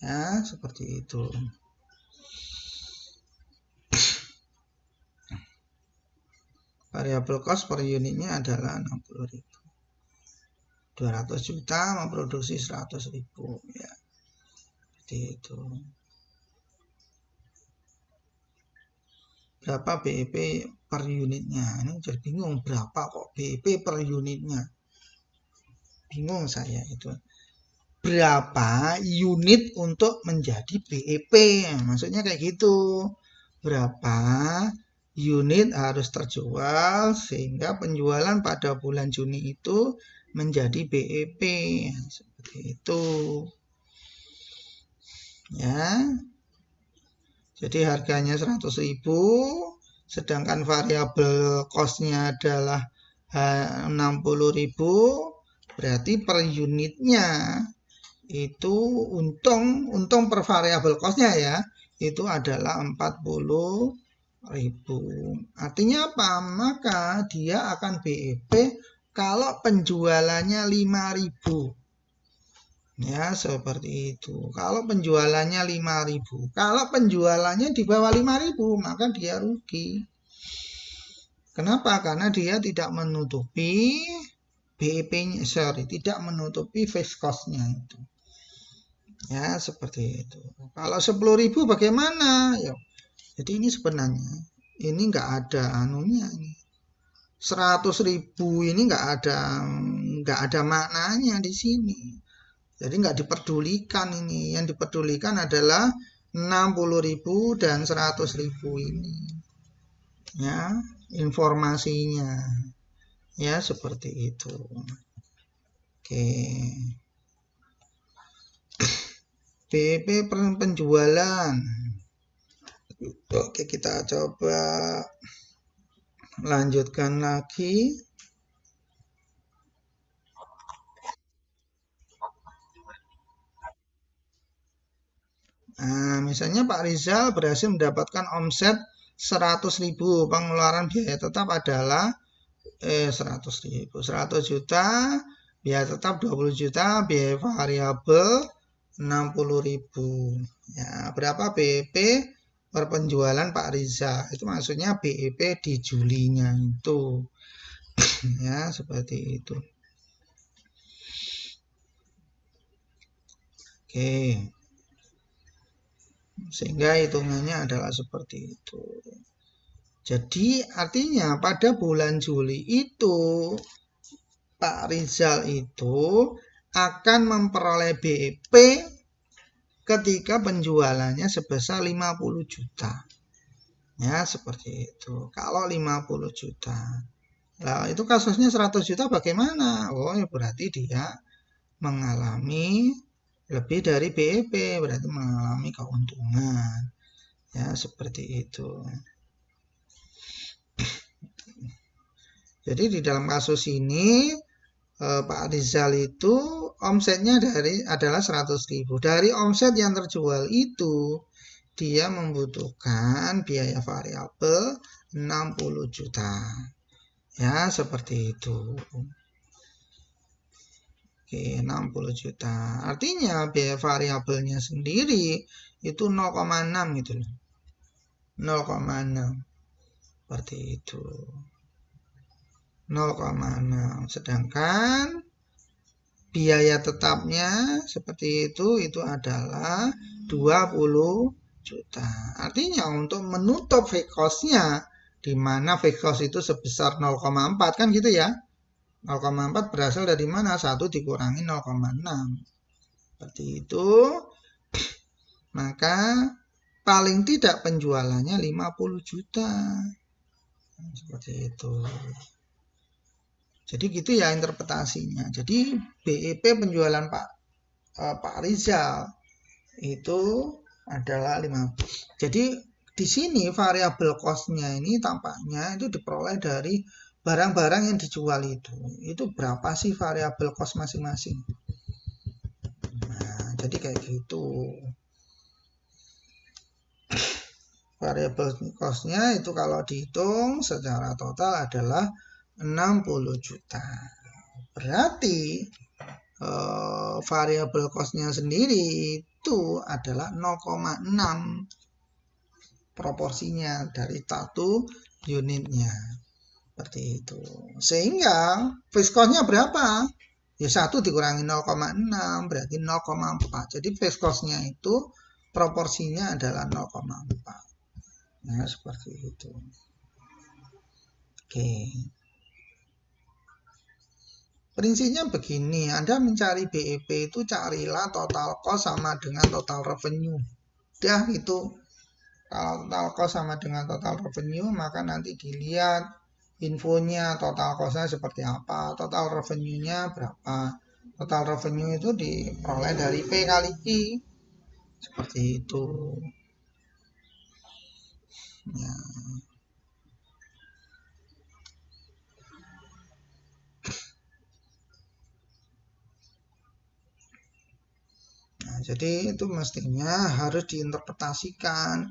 Ya, seperti itu. Variabel cost per unitnya adalah 60.000. 200 juta memproduksi 100.000 ya. Seperti itu. Berapa BEP per unitnya? Ini jadi bingung, berapa kok BEP per unitnya? Bingung saya itu. Berapa unit untuk menjadi BEP? Maksudnya kayak gitu. Berapa unit harus terjual sehingga penjualan pada bulan Juni itu menjadi BEP. Seperti itu. Ya. Jadi harganya 100.000, sedangkan variabel cost-nya adalah 60.000, berarti per unitnya itu untung per variabel cost-nya ya, itu adalah 40.000. Artinya apa? Maka dia akan BEP kalau penjualannya 5.000. Ya, seperti itu. Kalau penjualannya 5.000, kalau penjualannya di bawah 5.000, maka dia rugi. Kenapa? Karena dia tidak menutupi BEP-nya, tidak menutupi fixed cost-nya itu. Ya, seperti itu. Kalau 10.000 bagaimana? Ya, jadi ini sebenarnya ini nggak ada anunya ini. 100.000 ini nggak ada maknanya di sini. Jadi nggak diperdulikan ini. Yang diperdulikan adalah 60.000 dan 100.000 ini. Ya, informasinya. Ya, seperti itu. Oke. BEP penjualan. Oke, kita coba lanjutkan lagi. Nah, misalnya Pak Rizal berhasil mendapatkan omset 100.000, pengeluaran biaya tetap adalah 100.000, 100 juta, biaya tetap 20 juta, biaya variabel 60.000. Ya, berapa BEP per penjualan Pak Rizal? Itu maksudnya BEP di Julinya itu. Ya, seperti itu. Oke. Sehingga hitungannya adalah seperti itu. Jadi artinya pada bulan Juli itu Pak Rizal itu akan memperoleh BEP ketika penjualannya sebesar 50 juta. Ya, seperti itu. Kalau 50 juta. Nah, itu kasusnya 100 juta bagaimana? Oh, ya berarti dia mengalami lebih dari BEP, berarti mengalami keuntungan. Ya, seperti itu. Jadi di dalam kasus ini Pak Rizal itu omsetnya adalah 100.000. Dari omset yang terjual itu dia membutuhkan biaya variabel 60 juta. Ya, seperti itu. Oke, 60 juta. Artinya biaya variabelnya sendiri itu 0,6 gitu loh. 0,6. Seperti itu. 0,6. Sedangkan biaya tetapnya seperti itu adalah 20 juta. Artinya untuk menutup fixed cost-nya, di mana fixed cost itu sebesar 0,4 kan gitu ya. 0,4 berasal dari mana? 1 dikurangi 0,6. Seperti itu. Maka paling tidak penjualannya 50 juta. Seperti itu. Jadi gitu ya interpretasinya. Jadi BEP penjualan Pak Rizal itu adalah 5. Jadi di sini variabel cost-nya ini tampaknya itu diperoleh dari barang-barang yang dijual itu. Itu berapa sih variabel cost masing-masing? Nah, jadi kayak gitu. Variabel cost-nya itu kalau dihitung secara total adalah 60 juta. Berarti variabel cost-nya sendiri itu adalah 0,6 proporsinya dari satu unitnya. Seperti itu. Sehingga fixed cost-nya berapa? Ya 1 dikurangi 0,6 berarti 0,4. Jadi fixed cost-nya itu proporsinya adalah 0,4. Nah, seperti itu. Oke. Prinsipnya begini, Anda mencari BEP itu carilah total cost sama dengan total revenue. Udah itu. Kalau total cost sama dengan total revenue, maka nanti dilihat infonya total cost-nya seperti apa, total revenue-nya berapa. Total revenue itu diperoleh dari P kali Q. Seperti itu. Ya. Nah, jadi itu mestinya harus diinterpretasikan.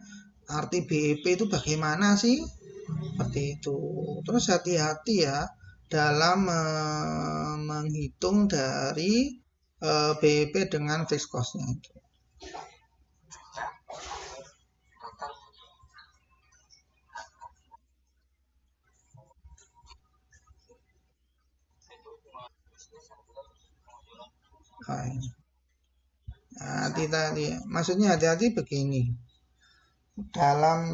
Arti BEP itu bagaimana sih? Seperti itu. Terus hati-hati ya dalam menghitung dari BEP dengan fixed cost-nya itu. Hati-hati, maksudnya hati-hati begini. Dalam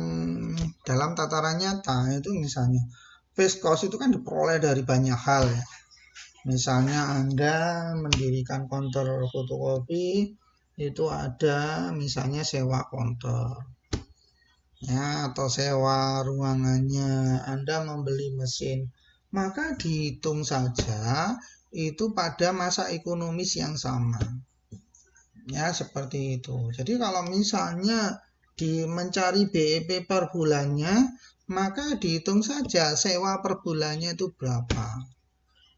tataran nyata itu misalnya fixed cost itu kan diperoleh dari banyak hal ya. Misalnya Anda mendirikan counter fotokopi itu ada misalnya sewa counter ya atau sewa ruangannya, Anda membeli mesin, maka dihitung saja itu pada masa ekonomis yang sama. Ya, seperti itu. Jadi kalau misalnya mencari BEP per bulannya, maka dihitung saja sewa per bulannya itu berapa.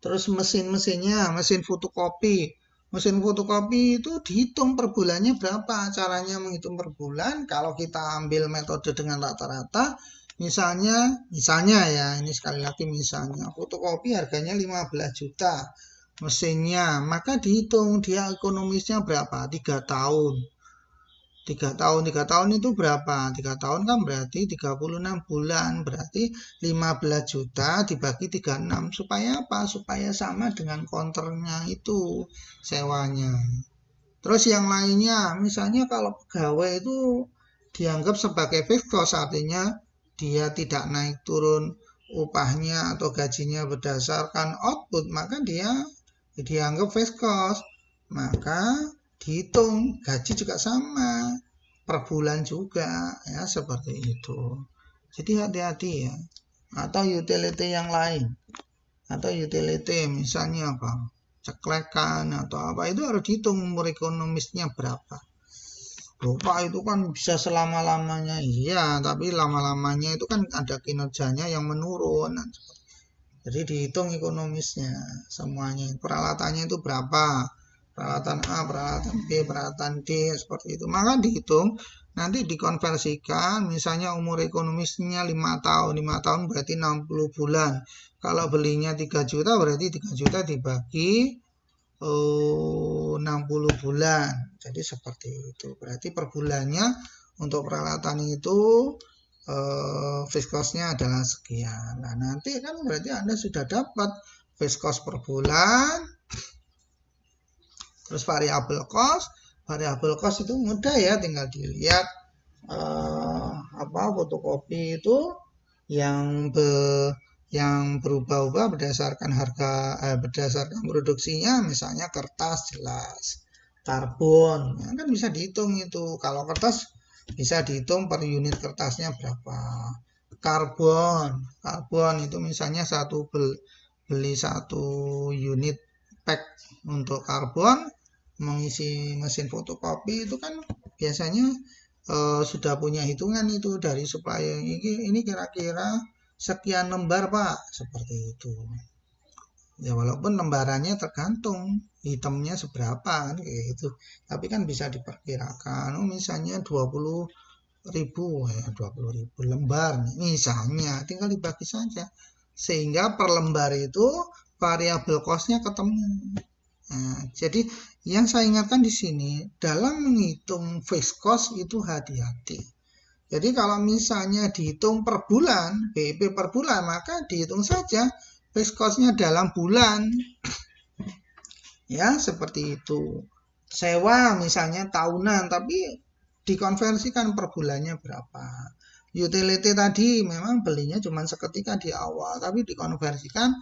Terus mesin-mesinnya, mesin fotokopi. Mesin fotokopi itu dihitung per bulannya berapa. Caranya menghitung per bulan, kalau kita ambil metode dengan rata-rata, misalnya ya, ini sekali lagi misalnya, fotokopi harganya 15 juta. Mesinnya, maka dihitung dia ekonomisnya berapa, 3 tahun. 3 tahun itu berapa? 3 tahun kan berarti 36 bulan, berarti 15 juta dibagi 36. Supaya apa? Supaya sama dengan konternya itu sewanya. Terus yang lainnya, misalnya kalau pegawai itu dianggap sebagai fixed cost, artinya dia tidak naik turun upahnya atau gajinya berdasarkan output, maka dia dianggap fixed cost. Maka dihitung gaji juga sama per bulan juga ya, seperti itu. Jadi hati-hati ya. Atau utility yang lain, atau utility misalnya apa, ceklekan atau apa, itu harus dihitung umur ekonomisnya berapa. Lupa itu kan bisa selama-lamanya, iya, tapi lama-lamanya itu kan ada kinerjanya yang menurun. Jadi dihitung ekonomisnya semuanya, peralatannya itu berapa, peralatan A, peralatan B, peralatan D, seperti itu. Maka dihitung, nanti dikonversikan, misalnya umur ekonomisnya 5 tahun, 5 tahun berarti 60 bulan. Kalau belinya 3 juta berarti 3 juta dibagi 60 bulan. Jadi seperti itu. Berarti per bulannya untuk peralatan itu fixed cost-nya adalah sekian. Nah, nanti kan berarti Anda sudah dapat fixed cost per bulan. Terus variabel cost itu mudah ya, tinggal dilihat fotokopi itu yang berubah-ubah berdasarkan harga, berdasarkan produksinya, misalnya kertas jelas, karbon ya, kan bisa dihitung itu. Kalau kertas bisa dihitung per unit kertasnya berapa. Karbon itu misalnya beli satu unit pack untuk karbon, mengisi mesin fotokopi itu kan biasanya sudah punya hitungan itu dari supplier, ini kira-kira sekian lembar Pak, seperti itu. Ya walaupun lembarannya tergantung hitamnya seberapa kan kayak gitu, tapi kan bisa diperkirakan. Misalnya 20.000 ya, 20.000 lembar misalnya, tinggal dibagi saja sehingga per lembar itu variabel cost-nya ketemu. Nah, jadi yang saya ingatkan di sini dalam menghitung fixed cost itu hati-hati. Jadi kalau misalnya dihitung per bulan, BEP per bulan, maka dihitung saja fixed cost-nya dalam bulan. Ya, seperti itu. Sewa misalnya tahunan, tapi dikonversikan per bulannya berapa. Utility tadi memang belinya cuma seketika di awal, tapi dikonversikan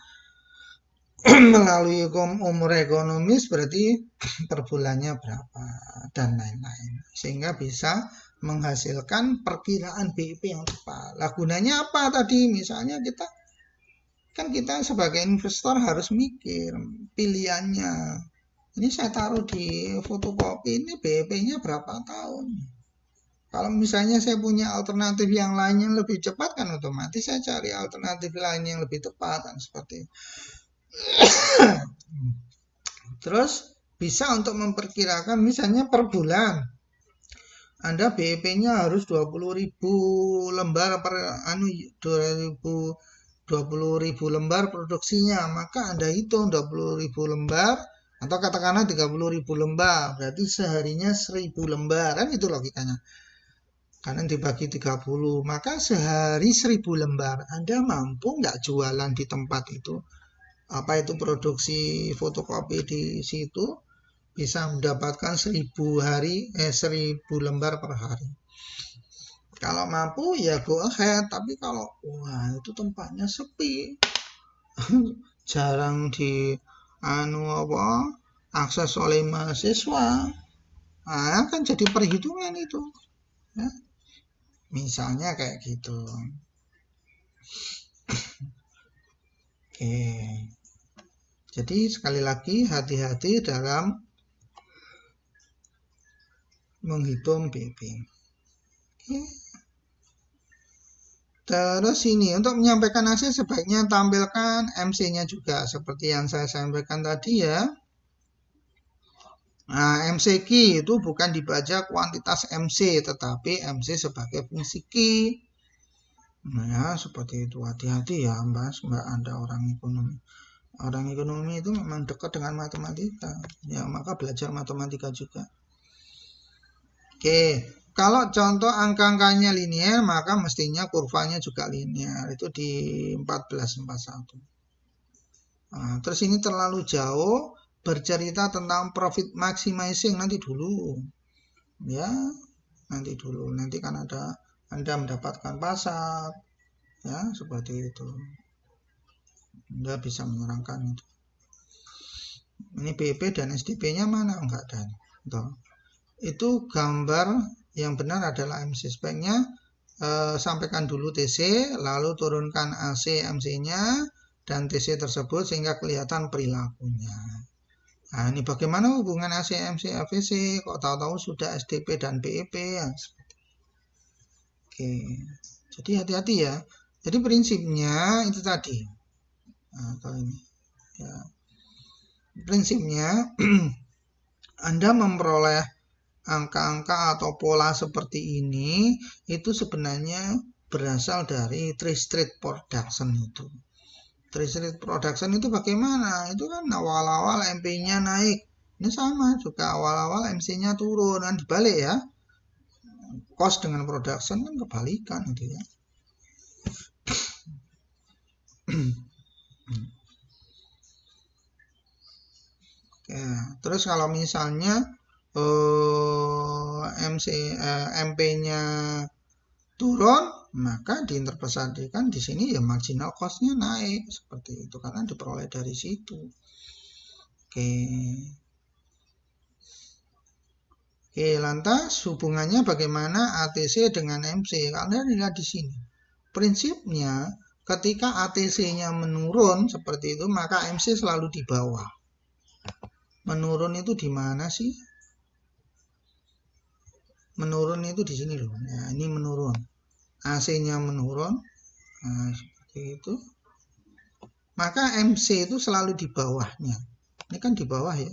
melalui umur ekonomis berarti per bulannya berapa dan lain-lain. Sehingga bisa menghasilkan perkiraan BEP yang tepat. Lah gunanya apa tadi? Misalnya kita sebagai investor harus mikir pilihannya. Ini saya taruh di fotokopi, ini BEP-nya berapa tahun? Kalau misalnya saya punya alternatif yang lain yang lebih cepat, kan otomatis saya cari alternatif lain yang lebih tepat, kan seperti itu. Terus bisa untuk memperkirakan misalnya per bulan Anda BEP-nya harus 20.000 lembar per 20.000 lembar produksinya, maka Anda hitung 20.000 lembar atau katakanlah 30.000 lembar, berarti seharinya 1.000 lembar, kan itu logikanya. Karena dibagi 30, maka sehari 1.000 lembar. Anda mampu nggak jualan di tempat itu? Apa itu produksi fotokopi di situ? Bisa mendapatkan 1.000 lembar per hari. Kalau mampu ya go ahead, tapi kalau wah itu tempatnya sepi, jarang akses oleh mahasiswa, kan jadi perhitungan itu. Ya. Misalnya kayak gitu. Oke. Jadi sekali lagi hati-hati dalam menghitung BEP. Oke. Terus ini untuk menyampaikan hasil sebaiknya tampilkan MC-nya juga seperti yang saya sampaikan tadi ya. Nah, MC key itu bukan dibaca kuantitas MC, tetapi MC sebagai fungsi key. Nah, ya, seperti itu. Hati-hati ya, Mbak Anda orang ekonomi. Orang ekonomi itu memang dekat dengan matematika. Ya, maka belajar matematika juga. Oke, kalau contoh angka-angkanya linear, maka mestinya kurvanya juga linear. Itu di 1441. Nah, terus ini terlalu jauh. Bercerita tentang profit maximizing nanti dulu ya, nanti kan ada Anda mendapatkan pasar ya, seperti itu. Anda bisa menerangkan itu. Ini BP dan SDP nya mana? Enggak ada. Itu gambar yang benar adalah MC speknya. Sampaikan dulu TC, lalu turunkan AC MC nya dan TC tersebut sehingga kelihatan perilakunya. Nah, ini bagaimana hubungan AC, MC, AVC? Kok tahu-tahu sudah SDP dan BEP ya? Oke, jadi hati-hati ya. Jadi prinsipnya itu tadi. Nah, kalau ini, ya. Prinsipnya Anda memperoleh angka-angka atau pola seperti ini itu sebenarnya berasal dari tree-street production itu. Tree-street production itu bagaimana? Itu kan awal-awal MP-nya naik. Ini sama juga awal-awal MC-nya turun, kan dibalik ya. Cost dengan production kan kebalikan itu ya. Ya, terus kalau misalnya MP-nya turun, maka diinterpretasikan di sini ya marginal cost-nya naik seperti itu karena diperoleh dari situ. Oke, lantas hubungannya bagaimana ATC dengan MC? Kalian lihat di sini. Prinsipnya ketika ATC-nya menurun seperti itu, maka MC selalu di bawah. Menurun itu di mana sih? Menurun itu di sini loh. Nah, ini menurun. AC-nya menurun. Nah, seperti itu. Maka MC itu selalu di bawahnya. Ini kan di bawah ya.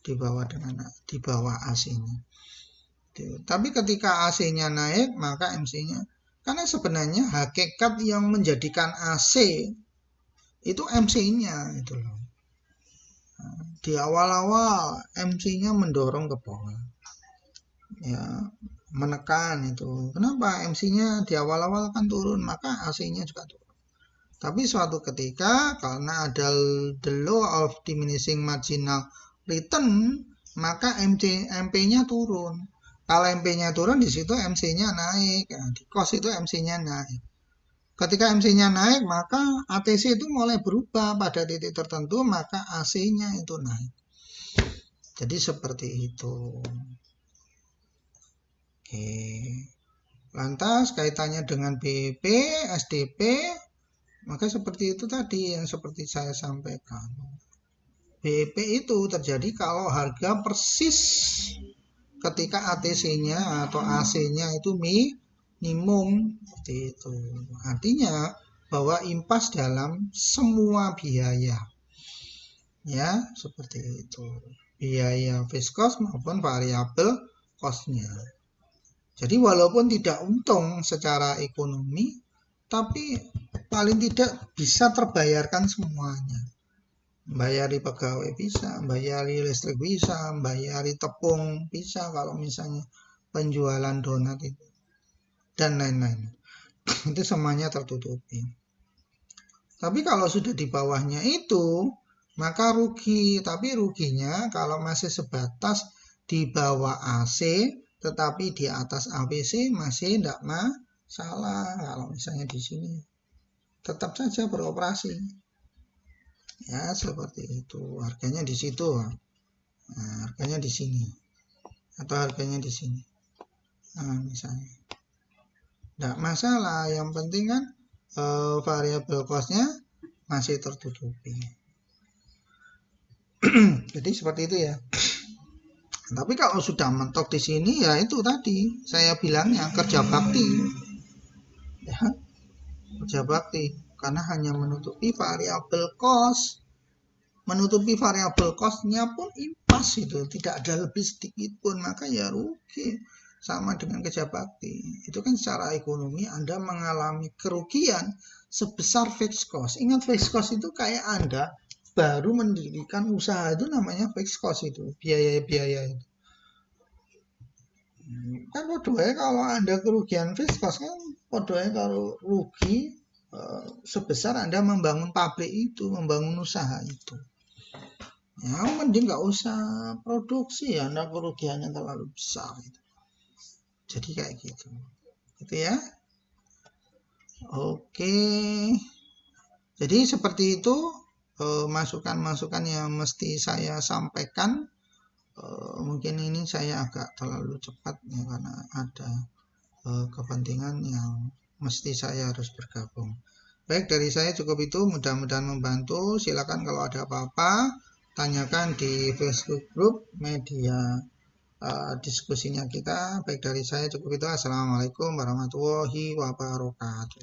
Di bawah AC-nya. Tapi ketika AC-nya naik, maka MC-nya. Karena sebenarnya hakikat yang menjadikan AC itu MC-nya itu loh. Di awal-awal MC-nya mendorong ke bawah, ya, menekan itu. Kenapa MC-nya di awal-awal kan turun, maka AC-nya juga turun. Tapi suatu ketika karena ada the law of diminishing marginal return, maka MP-nya turun. Kalau MP-nya turun, di situ MC-nya naik. Nah, di cost itu MC-nya naik. Ketika MC-nya naik, maka ATC itu mulai berubah pada titik tertentu, maka AC-nya itu naik. Jadi seperti itu. Oke. Lantas kaitannya dengan BEP, SDP, maka seperti itu tadi yang seperti saya sampaikan. BEP itu terjadi kalau harga persis ketika ATC-nya atau AC-nya itu minimum, seperti itu. Artinya bahwa impas dalam semua biaya, ya, seperti itu, biaya fixed cost maupun variabel cost-nya. Jadi walaupun tidak untung secara ekonomi, tapi paling tidak bisa terbayarkan semuanya. Bayari pegawai bisa, bayari listrik bisa, bayari tepung bisa kalau misalnya penjualan donat itu, dan lain-lain. Itu semuanya tertutupi. Tapi kalau sudah di bawahnya itu, maka rugi. Tapi ruginya kalau masih sebatas di bawah AC, tetapi di atas ABC masih tidak masalah. Kalau misalnya di sini tetap saja beroperasi. Ya, seperti itu. Harganya di situ. Nah, harganya di sini. Atau harganya di sini. Nah, misalnya. Tidak masalah. Yang penting kan variabel cost-nya masih tertutupi. Jadi seperti itu ya. Tapi kalau sudah mentok di sini, ya itu tadi saya bilangnya kerja bakti. Ya, kerja bakti. Karena hanya menutupi variabel cost. Menutupi variabel cost-nya pun impas itu, tidak ada lebih sedikit pun, maka ya rugi. Sama dengan kerja bakti. Itu kan secara ekonomi Anda mengalami kerugian sebesar fixed cost. Ingat fixed cost itu kayak Anda baru mendirikan usaha, itu namanya fixed cost itu, biaya-biaya itu. Kan podoe kalau Anda kerugian fixed cost kan podoe kalau rugi sebesar Anda membangun pabrik itu, membangun usaha itu. Ya, mending nggak usah produksi ya, Anda kerugiannya terlalu besar gitu. Jadi kayak gitu. Gitu ya. Oke. Jadi seperti itu masukan-masukan yang mesti saya sampaikan. Mungkin ini saya agak terlalu cepat ya, karena ada kepentingan yang mesti saya harus bergabung. Baik, dari saya cukup itu, mudah-mudahan membantu. Silakan kalau ada apa-apa tanyakan di Facebook Group media diskusinya kita. Baik, dari saya cukup itu. Assalamualaikum warahmatullahi wabarakatuh.